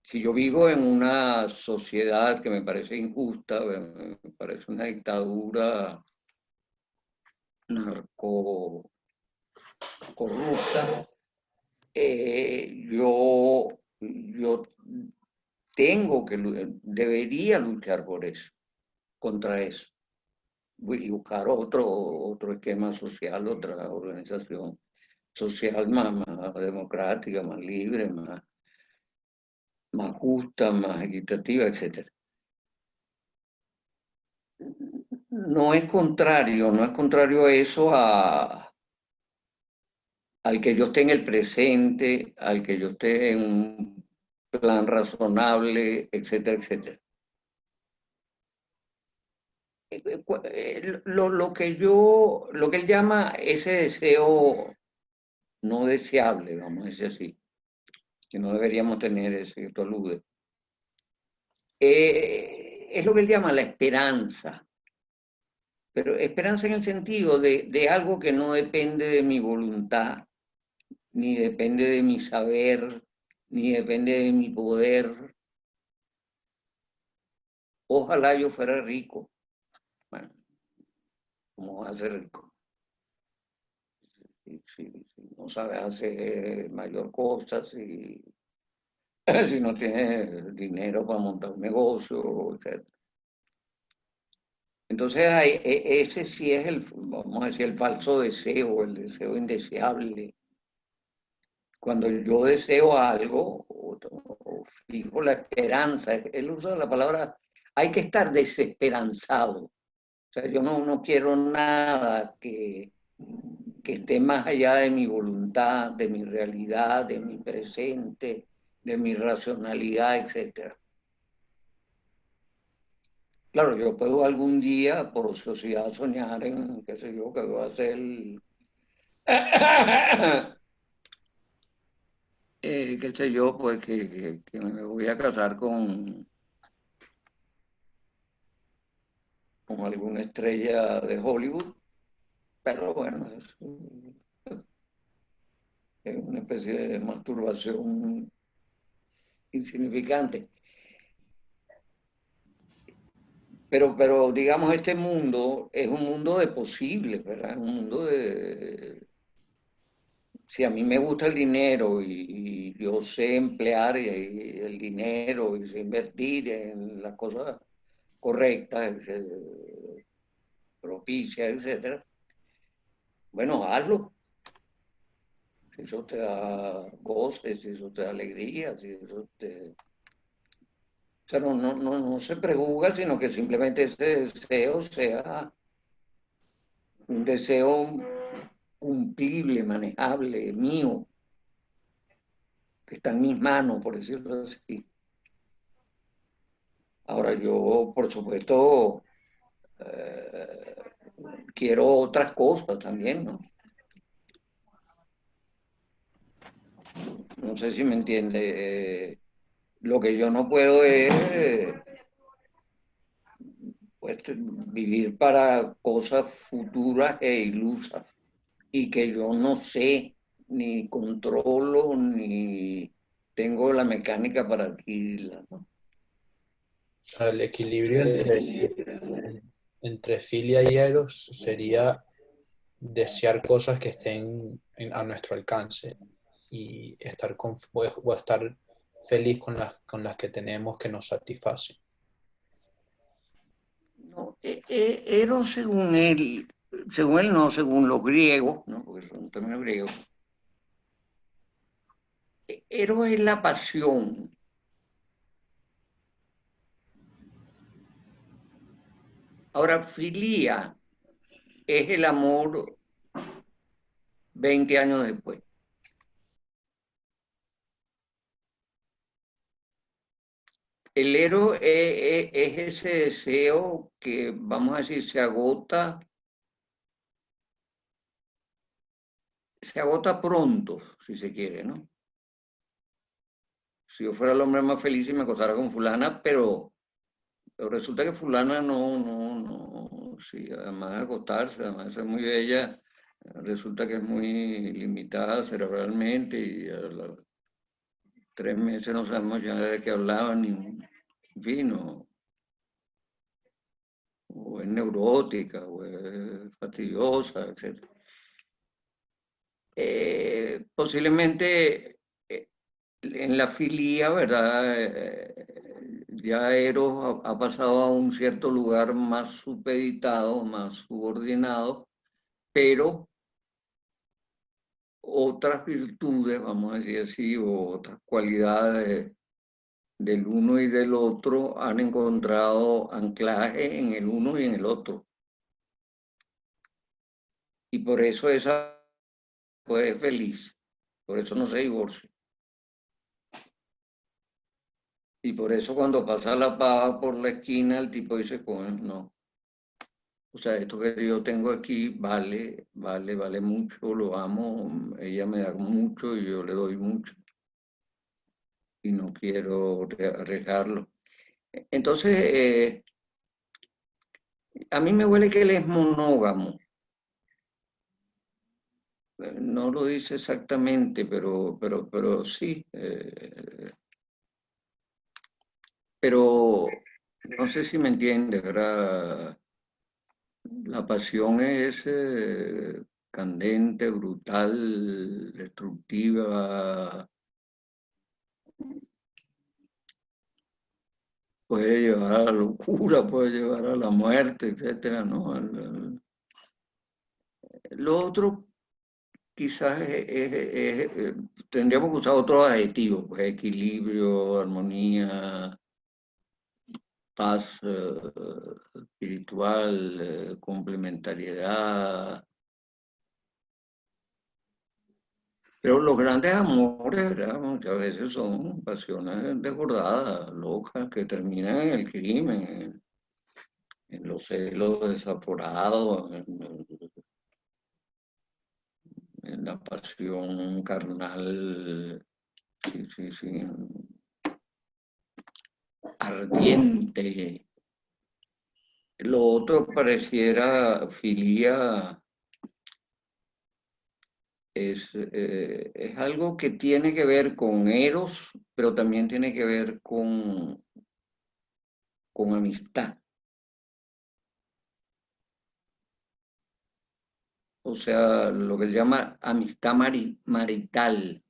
Si yo vivo en una sociedad que me parece injusta, me parece una dictadura narco corrupta, yo debería luchar por eso, contra eso, y buscar otro esquema social, otra organización social más democrática, más libre, más justa, más equitativa, etc. No es contrario a eso al que yo esté en el presente, al que yo esté en un plan razonable, etcétera, etcétera. Lo que él llama ese deseo no deseable, vamos a decir así, que no deberíamos tener ese que tú aludes, es lo que él llama la esperanza, pero esperanza en el sentido de algo que no depende de mi voluntad, ni depende de mi saber, ni depende de mi poder. Ojalá yo fuera rico. Bueno, ¿cómo vas a ser rico? Si no sabes hacer mayor cosas, si no tienes dinero para montar un negocio, etc. Entonces, ese sí es el, vamos a decir, el falso deseo, el deseo indeseable. Cuando yo deseo algo, o fijo la esperanza, él usa la palabra, hay que estar desesperanzado. O sea, yo no quiero nada que esté más allá de mi voluntad, de mi realidad, de mi presente, de mi racionalidad, etc. Claro, yo puedo algún día, por sociedad, soñar en, qué sé yo, que voy a hacer qué sé yo, pues que me voy a casar con alguna estrella de Hollywood, pero bueno, es una especie de masturbación insignificante. Pero digamos, este mundo es un mundo de posibles, ¿verdad? Un mundo de... Si a mí me gusta el dinero y yo sé emplear el dinero y sé invertir en las cosas correctas, propicias, etcétera, bueno, hazlo. Si eso te da goce, si eso te da alegría, si eso te... O sea, no se prejuzga, sino que simplemente ese deseo sea un deseo cumplible, manejable, mío, que está en mis manos, por decirlo así. Ahora yo, por supuesto, eh, quiero otras cosas también, ¿no? No sé si me entiende. Lo que yo no puedo es pues, vivir para cosas futuras e ilusas y que yo no sé, ni controlo, ni tengo la mecánica para adquirirla, ¿no? O sea, el equilibrio Eh, entre filia y eros sería desear cosas que estén a nuestro alcance y estar, o estar feliz con las que tenemos que nos satisfacen. no, Eros, según él no, según los griegos, ¿no? Porque son términos griegos, Eros es la pasión. Ahora, filia es el amor 20 años después. El héroe es ese deseo que, vamos a decir, se agota pronto, si se quiere, ¿no? Si yo fuera el hombre más feliz y me acostara con fulana, pero resulta que fulana no, sí, además de acostarse, además de ser muy bella, resulta que es muy limitada cerebralmente y a los 3 meses no sabemos ya de qué hablaban, ni, en fin, o es neurótica, o es fastidiosa, etc. Posiblemente en la filía, ¿verdad? Ya Eros ha pasado a un cierto lugar más supeditado, más subordinado, pero otras virtudes, vamos a decir así, o otras cualidades del uno y del otro han encontrado anclaje en el uno y en el otro. Y por eso esa pues, es feliz, por eso no se divorcia. Y por eso cuando pasa la pava por la esquina, el tipo dice, pues no. O sea, esto que yo tengo aquí vale mucho, lo amo, ella me da mucho y yo le doy mucho. Y no quiero arriesgarlo. Entonces, a mí me huele que él es monógamo. No lo dice exactamente, pero sí. Pero no sé si me entiende, ¿verdad? La pasión es candente, brutal, destructiva, puede llevar a la locura, puede llevar a la muerte, etcétera, ¿no? Lo otro quizás tendríamos que usar otros adjetivos, pues equilibrio, armonía, paz espiritual, complementariedad. Pero los grandes amores, ¿verdad? Muchas veces son pasiones desbordadas, locas, que terminan en el crimen, en los celos desaforados, en la pasión carnal, sí, sí, sí, ardiente. Lo otro pareciera filía, es algo que tiene que ver con eros, pero también tiene que ver con amistad. O sea, lo que se llama amistad marital,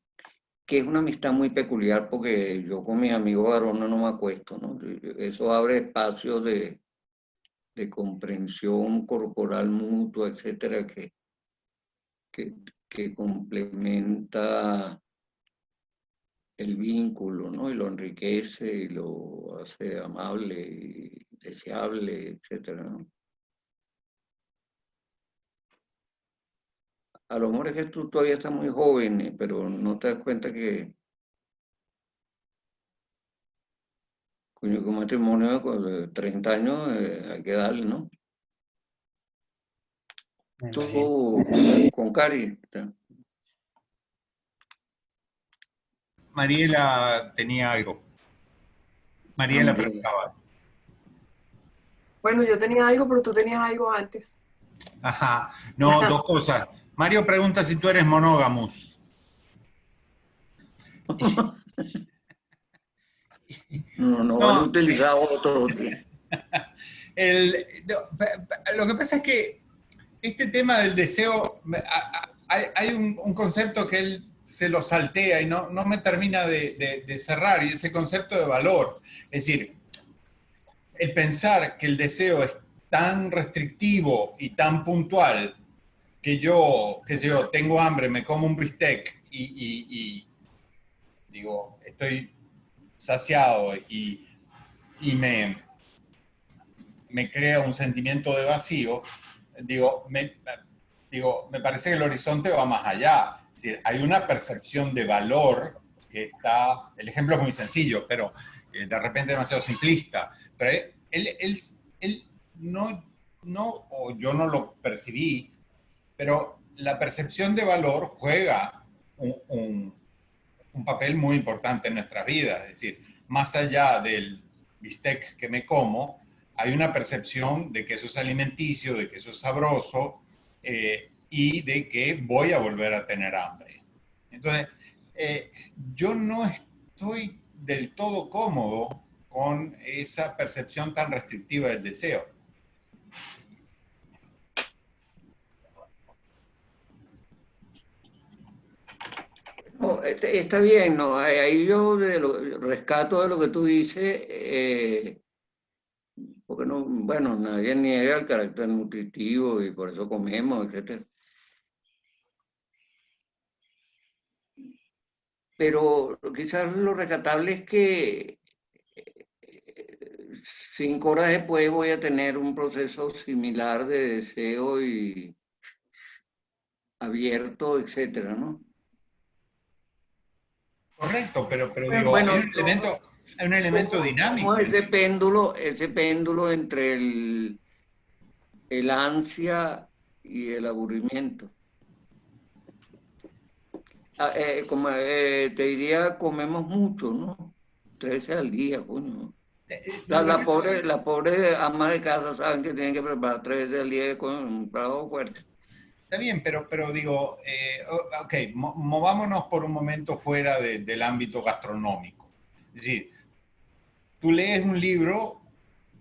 que es una amistad muy peculiar porque yo con mis amigos varones no me acuesto, ¿no? Eso abre espacios de comprensión corporal mutua, etcétera, que, que complementa el vínculo, ¿no? Y lo enriquece y lo hace amable y deseable, etcétera, ¿no? A lo mejor es que tú todavía estás muy joven, pero no te das cuenta que, coño, que un matrimonio de 30 años hay que darle, ¿no? Me imagino. Tú, con Cari, Mariela tenía algo. Mariela también. preguntaba. Bueno, yo tenía algo, pero tú tenías algo antes. Ajá. No, dos cosas. Mario pregunta si tú eres monógamos. No vale No, utilizar otro. lo que pasa es que este tema del deseo, hay un concepto que él se lo saltea y no me termina de cerrar, y ese concepto de valor. Es decir, el pensar que el deseo es tan restrictivo y tan puntual que yo, qué sé yo, tengo hambre, me como un bistec y digo, estoy saciado y me crea un sentimiento de vacío, digo, me parece que el horizonte va más allá. Es decir, hay una percepción de valor que está, el ejemplo es muy sencillo, pero de repente demasiado simplista, pero él o yo no lo percibí, pero la percepción de valor juega un papel muy importante en nuestras vidas. Es decir, más allá del bistec que me como, hay una percepción de que eso es alimenticio, de que eso es sabroso y de que voy a volver a tener hambre. Entonces, yo no estoy del todo cómodo con esa percepción tan restrictiva del deseo. No, está bien, ¿no? Ahí yo rescato de lo que tú dices, porque no, bueno, nadie niega el carácter nutritivo y por eso comemos, etcétera. Pero quizás lo rescatable es que 5 horas después voy a tener un proceso similar de deseo y abierto, etcétera, ¿no? Correcto, pero digo, Bueno, hay un elemento como dinámico. ese péndulo entre el ansia y el aburrimiento. Como te diría, comemos mucho, ¿no? 13 al día, coño. La pobre ama de casa saben que tienen que preparar 13 al día con un trabajo fuerte. Está bien, pero digo, ok, movámonos por un momento fuera del ámbito gastronómico. Es decir, tú lees un libro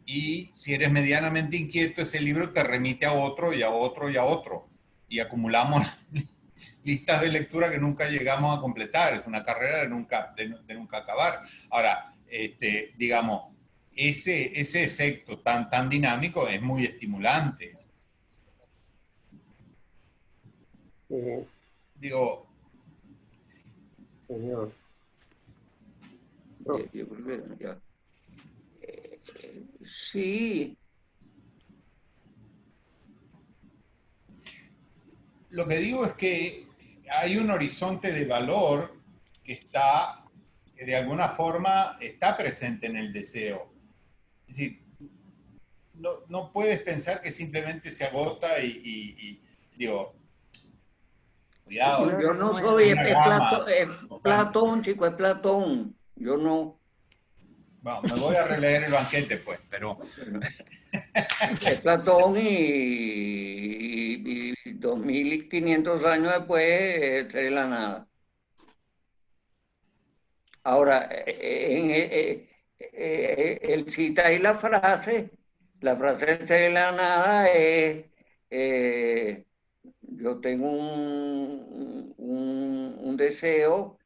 y si eres medianamente inquieto, ese libro te remite a otro y a otro y a otro. Y acumulamos listas de lectura que nunca llegamos a completar. Es una carrera de nunca acabar. Ahora, digamos, ese efecto tan dinámico es muy estimulante. Digo, señor. Yo creo que ya. Sí. lo que digo es que hay un horizonte de valor que de alguna forma está presente en el deseo. Es decir, no puedes pensar que simplemente se agota y digo, cuidado. Yo no soy, una gama Platón, chico, es Platón. Yo no. Bueno, me voy a releer el banquete, pues, pero... Es Platón y 2500 años después de la nada. Ahora, él cita ahí la frase de la nada es, yo tengo un deseo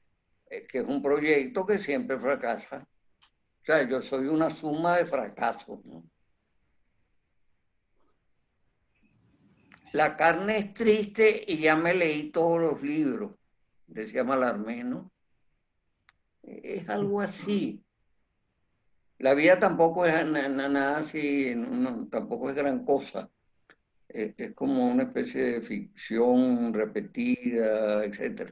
que es un proyecto que siempre fracasa. O sea, yo soy una suma de fracasos, ¿no? La carne es triste y ya me leí todos los libros, decía Mallarmé, ¿no? Es algo así. La vida tampoco es nada así, tampoco es gran cosa. Es como una especie de ficción repetida, etc.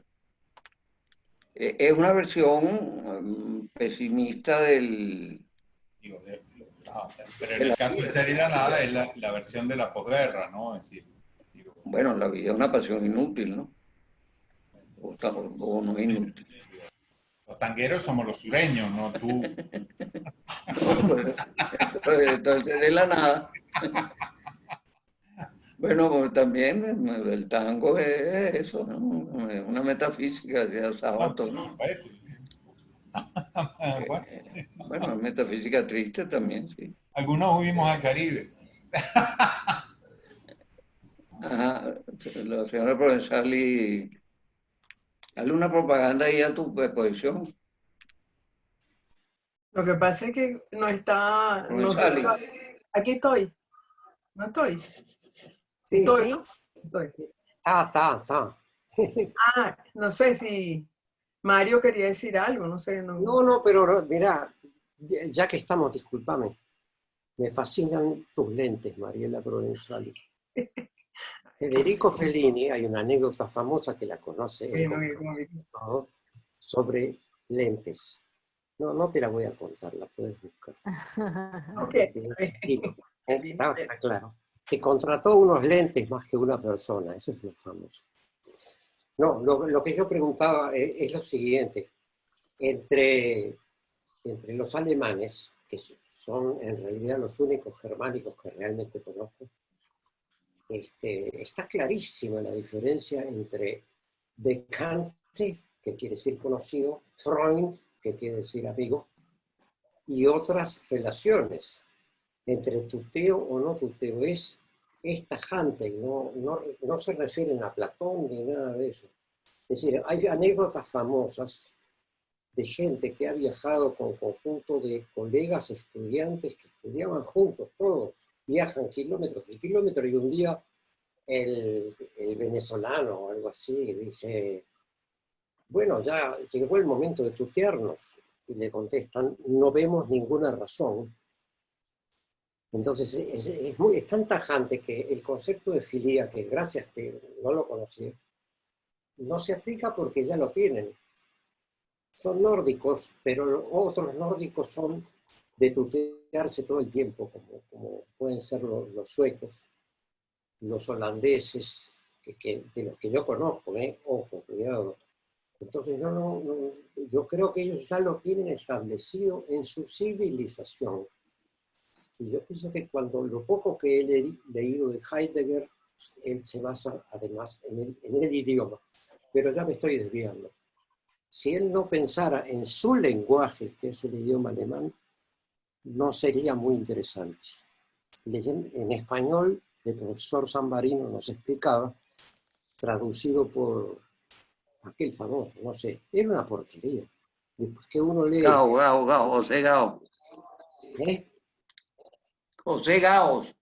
Es una versión pesimista del... pero en el caso de Ser y la Nada es la versión de la posguerra, ¿no? Es decir, bueno, la vida es una pasión inútil, ¿no? O no es inútil. Los tangueros somos los sureños, no tú. No, pues, entonces de la nada. Bueno, pues, también el tango es eso, ¿no? Es una metafísica, decía Sábato, ¿no? Bueno, es metafísica triste también, sí. Algunos huimos al Caribe. Ajá, la señora Provenzali, dale una propaganda ahí a tu exposición. Lo que pasa es que no está, no sé, Provenzali. aquí estoy, no estoy. Sí, Estoy, ¿no? Estoy. está. No sé si Mario quería decir algo, no sé. No, pero mira, ya que estamos, discúlpame, me fascinan tus lentes, Mariela Provenzali. Federico Fellini, hay una anécdota famosa que la conoce sobre lentes. No te la voy a contar, la puedes buscar. Okay. Está claro. Que contrató unos lentes más que una persona, eso es lo famoso. No, lo que yo preguntaba es lo siguiente. Entre los alemanes, que son en realidad los únicos germánicos que realmente conozco, está clarísima la diferencia entre Bekannte, que quiere decir conocido, Freund, que quiere decir amigo, y otras relaciones. Entre tuteo o no tuteo es tajante, no se refieren a Platón ni nada de eso. Es decir, hay anécdotas famosas de gente que ha viajado con conjunto de colegas estudiantes que estudiaban juntos, todos viajan kilómetros y kilómetros, y un día el venezolano o algo así dice, bueno, ya llegó el momento de tutearnos, y le contestan, no vemos ninguna razón. Entonces es tan tajante que el concepto de filía, que gracias que no lo conocí, no se aplica porque ya lo tienen. Son nórdicos, pero otros nórdicos son de tutearse todo el tiempo, como pueden ser los suecos, los holandeses, de los que yo conozco, ojo, cuidado. Entonces yo creo que ellos ya lo tienen establecido en su civilización. Y yo pienso que cuando lo poco que he leído de Heidegger, él se basa además en el idioma. Pero ya me estoy desviando. Si él no pensara en su lenguaje, que es el idioma alemán, no sería muy interesante. En español, el profesor Sambarino nos explicaba, traducido por aquel famoso, no sé, era una porquería. Después que uno lee... José Gao. José Gaos.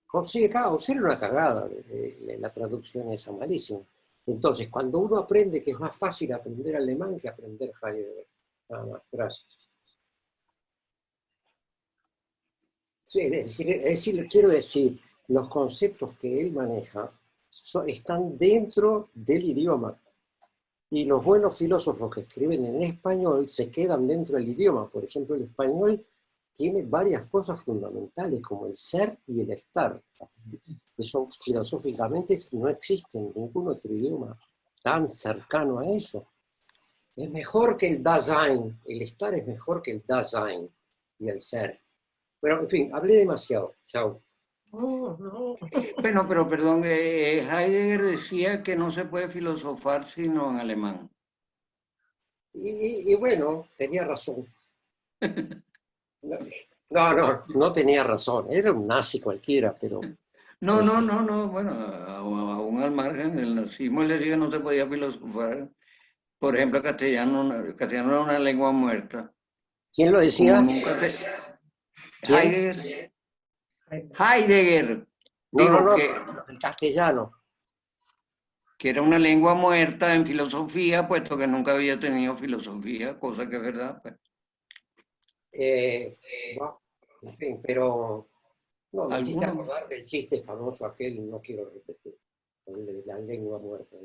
José Caos era una cagada, la traducción esa malísima. Entonces, cuando uno aprende que es más fácil aprender alemán que aprender Heidegger. Nada más, gracias. Sí, quiero decir, los conceptos que él maneja están dentro del idioma. Y los buenos filósofos que escriben en español se quedan dentro del idioma. Por ejemplo, el español tiene varias cosas fundamentales, como el ser y el estar. Eso filosóficamente no existe en ningún otro idioma tan cercano a eso. Es mejor que el Dasein. El estar es mejor que el Dasein y el ser. Bueno, en fin, hablé demasiado. Chao. No, no. Bueno, pero perdón, Heidegger decía que no se puede filosofar sino en alemán. Y bueno, tenía razón. No tenía razón. Era un nazi cualquiera, pero... No, bueno, aún al margen del nazismo él decía que no se podía filosofar. Por ejemplo, castellano era una lengua muerta. ¿Quién lo Como decía? nunca ¿Quién? Heidegger No, dijo el castellano. que era una lengua muerta en filosofía, puesto que nunca había tenido filosofía, cosa que es verdad. Pues. Bueno, en fin, pero no, me hiciste Algunos. acordar del chiste famoso aquel, no quiero repetir, el de la lengua muerta.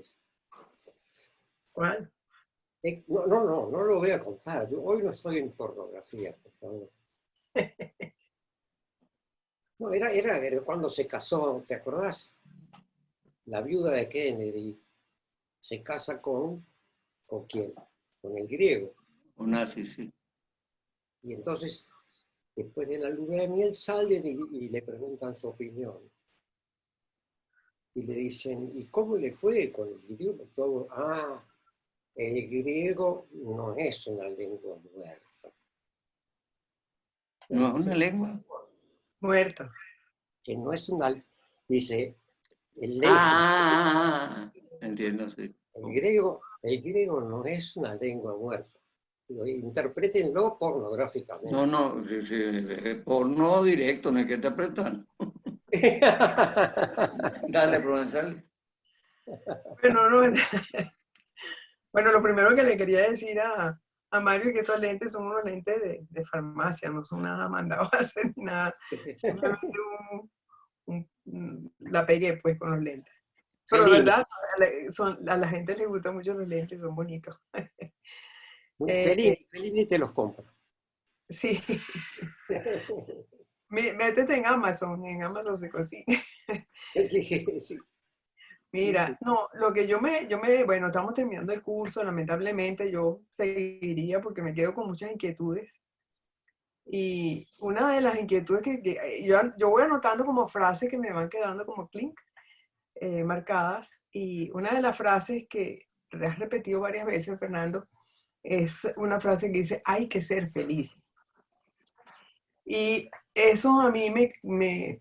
¿Cuál? No lo voy a contar. Yo hoy no estoy en pornografía, por favor. No, era cuando se casó, ¿te acordás? La viuda de Kennedy se casa ¿con quién? Con el griego. O nazi, sí. Y entonces, después de la luna de miel, salen y le preguntan su opinión. Y le dicen, ¿y cómo le fue con el idioma? Todo, el griego no es una lengua muerta. No es una lengua. Muerta. Que no es una... Dice, Entiendo, sí. el griego no es una lengua muerta. Interprétenlo pornográficamente. No, porno directo, no hay que interpretar. Dale, Provenzal. Bueno, no, bueno, lo primero que le quería decir a Mario es que estos lentes son unos lentes de farmacia, no son nada mandados a hacer ni nada. Simplemente la pegué pues con los lentes. Pero de verdad, a la gente le gustan mucho los lentes, son bonitos. Fellini te los compra. Sí. Métete en Amazon se consigue. Sí. Mira, no, lo que bueno, estamos terminando el curso, lamentablemente yo seguiría porque me quedo con muchas inquietudes. Y una de las inquietudes que yo voy anotando como frases que me van quedando como clink, marcadas, y una de las frases que has repetido varias veces, Fernando, es una frase que dice, hay que ser feliz. Y eso a mí me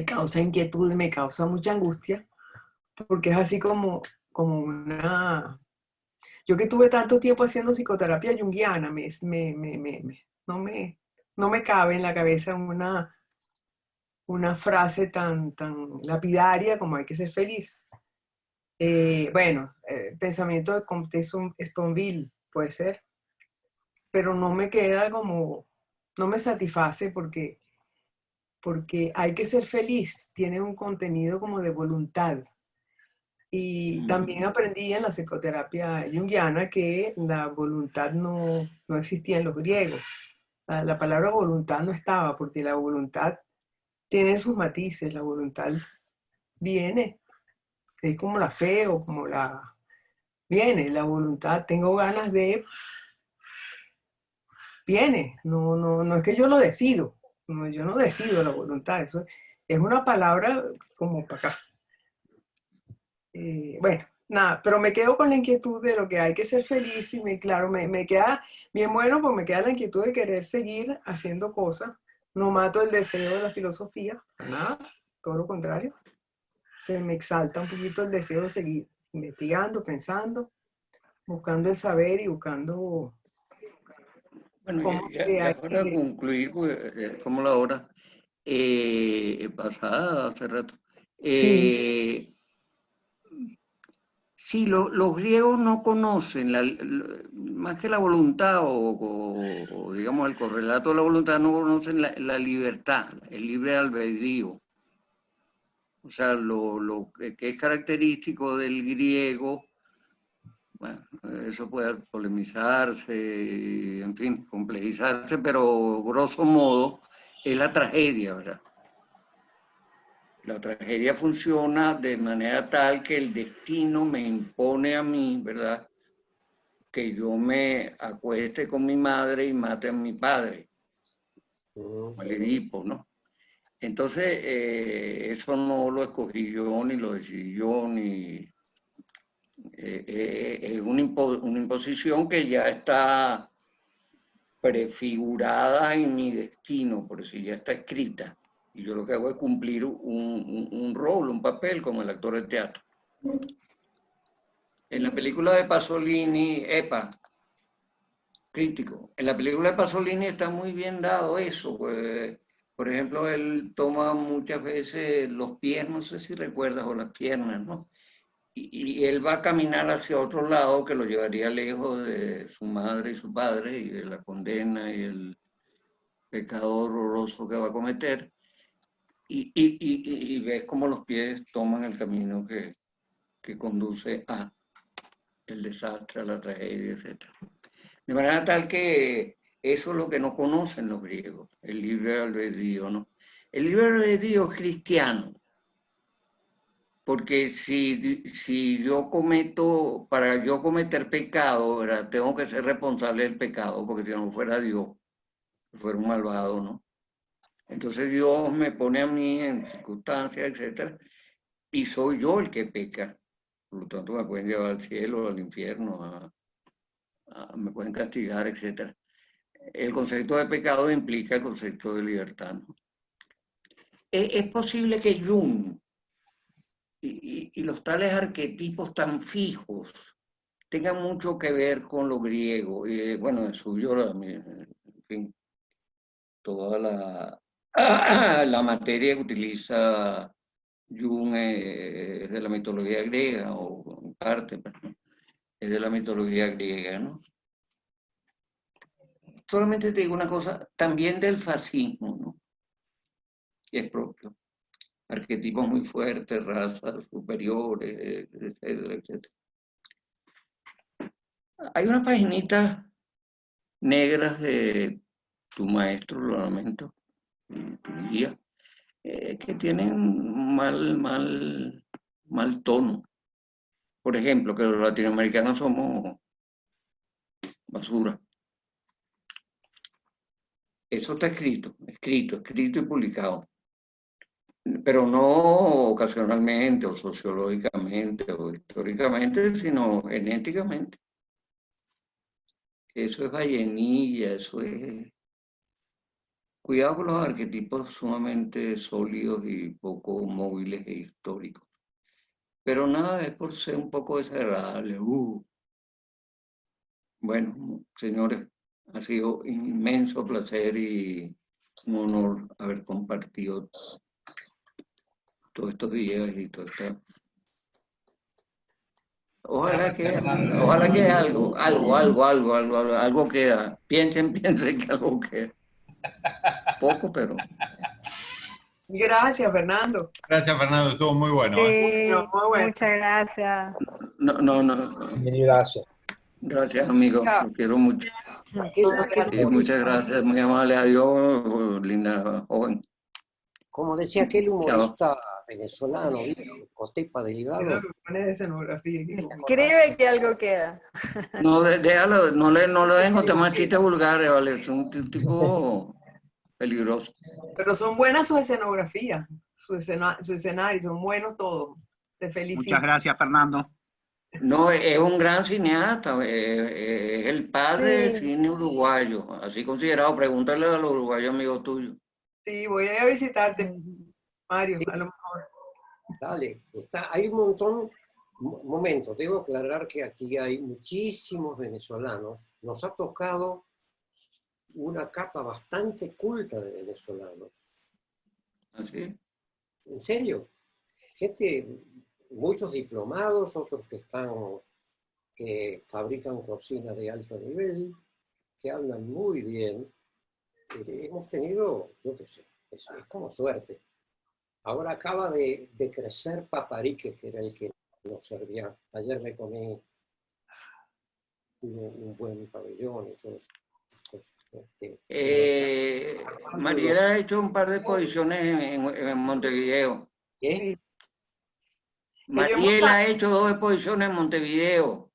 causa inquietud, me causa mucha angustia, porque es así como una... Yo que tuve tanto tiempo haciendo psicoterapia junguiana, no me cabe en la cabeza una frase tan lapidaria como hay que ser feliz. Bueno, pensamiento de Comte Sponville, puede ser, pero no me queda no me satisface porque hay que ser feliz, tiene un contenido como de voluntad. Y también aprendí en la psicoterapia junguiana que la voluntad no existía en los griegos. La palabra voluntad no estaba, porque la voluntad tiene sus matices, la voluntad viene, es como la fe o como viene, la voluntad, tengo ganas de, viene, no es que yo lo decido, yo no decido la voluntad, eso es una palabra como para acá. Bueno, nada, pero me quedo con la inquietud de lo que hay que ser feliz y claro, me queda bien bueno, pues me queda la inquietud de querer seguir haciendo cosas. No mato el deseo de la filosofía, nada, todo lo contrario. Se me exalta un poquito el deseo de seguir investigando, pensando, buscando el saber y buscando Bueno, cómo ya para concluir, pues, como la hora, pasada hace rato. Sí. Sí, los griegos no conocen, más que la voluntad o, digamos el correlato de la voluntad, no conocen la libertad, el libre albedrío. O sea, lo que es característico del griego, bueno, eso puede polemizarse, en fin, complejizarse, pero grosso modo es la tragedia, ¿verdad? La tragedia funciona de manera tal que el destino me impone a mí, ¿verdad?, que yo me acueste con mi madre y mate a mi padre, el Edipo, ¿no? Entonces, eso no lo escogí yo, ni lo decidí yo, ni... es una imposición que ya está prefigurada en mi destino, por eso ya está escrita. Y yo lo que hago es cumplir un rol, un papel como el actor de teatro. En la película de Pasolini, EPA, crítico, en la película de Pasolini está muy bien dado eso. Pues, por ejemplo, él toma muchas veces los pies, no sé si recuerdas, o las piernas, ¿no? Y él va a caminar hacia otro lado que lo llevaría lejos de su madre y su padre y de la condena y el pecado horroroso que va a cometer. Y ves cómo los pies toman el camino que conduce a el desastre, a la tragedia, etc. De manera tal que eso es lo que no conocen los griegos, el libre albedrío, ¿no? El libre albedrío es cristiano, porque si yo cometo, para yo cometer pecado, ¿verdad?, tengo que ser responsable del pecado, porque si no fuera Dios, fuera un malvado, ¿no? Entonces Dios me pone a mí en circunstancias, etcétera, y soy yo el que peca. Por lo tanto, me pueden llevar al cielo, al infierno, me pueden castigar, etcétera. El concepto de pecado implica el concepto de libertad, ¿no? Es posible que Jung y los tales arquetipos tan fijos tengan mucho que ver con lo griego. Bueno, en suyo, en fin, toda la materia que utiliza Jung es de la mitología griega, o en parte, pues, ¿no?, es de la mitología griega, ¿no? Solamente te digo una cosa, también del fascismo, ¿no? Es propio. Arquetipos muy fuertes, razas superiores, etcétera, etcétera. Hay unas paginitas negras de tu maestro, lo lamento, tu guía, que tienen mal tono. Por ejemplo, que los latinoamericanos somos basura. Eso está escrito y publicado. Pero no ocasionalmente o sociológicamente o históricamente, sino genéticamente. Eso es vallenilla, eso es... Cuidado con los arquetipos sumamente sólidos y poco móviles e históricos. Pero nada, es por ser un poco desagradable. Bueno, señores, ha sido un inmenso placer y un honor haber compartido todos estos días y todo esto. Ojalá que algo queda. Piensen que algo queda. Poco, pero... Gracias, Fernando. Gracias, Fernando, estuvo muy bueno. Sí, No, muy bueno. muchas gracias. No. Mil gracias. Gracias, amigo. Lo quiero mucho. Y muchas gracias, muy amable. Adiós, linda joven. Como decía aquel Chao. humorista venezolano, viejo, Costepa Delgado, Pones de escenografía aquí. Escribe que algo queda. No, déjalo, no lo dejen contar más chistes vulgares, ¿vale? Es un tipo peligroso. Pero son buenas sus escenografías, su escenario, son buenos todos. Te felicito. Muchas gracias, Fernando. No, es un gran cineasta, es el padre del Sí. cine uruguayo, así considerado. Pregúntale a los uruguayos amigos tuyos. Sí, voy a ir a visitarte, Mario, Sí. a lo mejor. dale, hay un montón, momentos, debo aclarar que aquí hay muchísimos venezolanos, nos ha tocado una capa bastante culta de venezolanos, Así. En serio. Gente, muchos diplomados, otros que fabrican cocina de alto nivel, que hablan muy bien. Hemos tenido, yo qué sé, es como suerte. Ahora acaba de crecer Paparique, que era el que nos servía. Ayer me comí un buen pabellón y todas esas cosas. Mariela ha hecho un par de exposiciones en Montevideo. ¿Qué? Sí. Mariela ha hecho 2 exposiciones en Montevideo.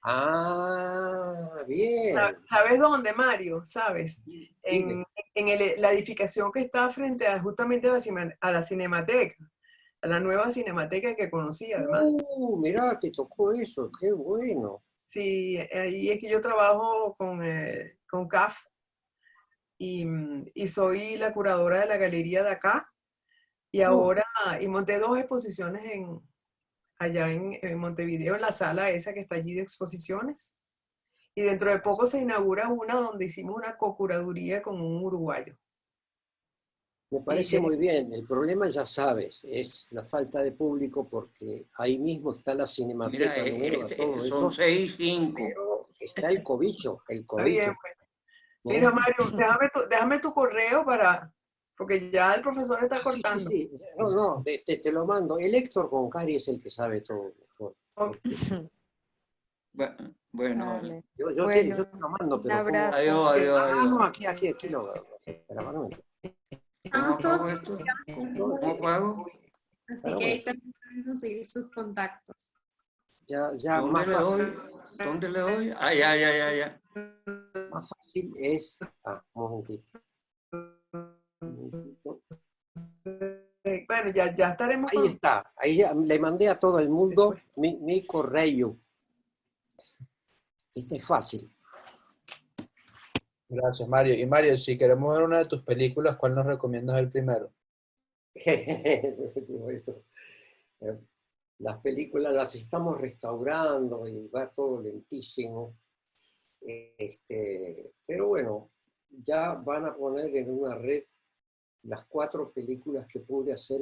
Ah, bien. ¿Sabes dónde, Mario? ¿Sabes? Dime. En la edificación que está frente a justamente a la Cinemateca, a la nueva Cinemateca que conocí además. Mirá, te tocó eso, qué bueno. Sí, ahí es que yo trabajo con CAF y soy la curadora de la galería de acá. Y ahora, y monté 2 exposiciones allá en Montevideo, en la sala esa que está allí de exposiciones. Y dentro de poco se inaugura una donde hicimos una cocuraduría con un uruguayo. Me parece muy bien. El problema, ya sabes, es la falta de público porque ahí mismo está la Cinemateca Mira, Nueva, todo son eso. 6 y 5. Pero está el cobicho, el Está bien, cobicho. pues. ¿Eh? Mira, Mario, déjame tu correo porque ya el profesor está Sí, sí, cortando. sí. No, te lo mando. El Héctor Goncari es el que sabe todo mejor. Ok. Bueno, Dale. Yo te Bueno, lo mando, un pero ¿cómo? abrazo. adiós. No, aquí lo hago. Espera, para un momento. ¿Cómo Estamos todos apago esto? publicados, ¿Cómo apago? así que ahí también pueden conseguir sus contactos. Ya ¿Dónde más le fácil, doy? ¿Dónde le doy? Ah, ya. más fácil es. Un momentito. Un momentito. Bueno, ya estaremos Ahí está, ahí ya le mandé a todo el mundo mi correo. Este es fácil. Gracias, Mario. Y Mario, si queremos ver una de tus películas, ¿cuál nos recomiendas el primero? Eso. Las películas las estamos restaurando y va todo lentísimo. Pero bueno, ya van a poner en una red las 4 películas que pude hacer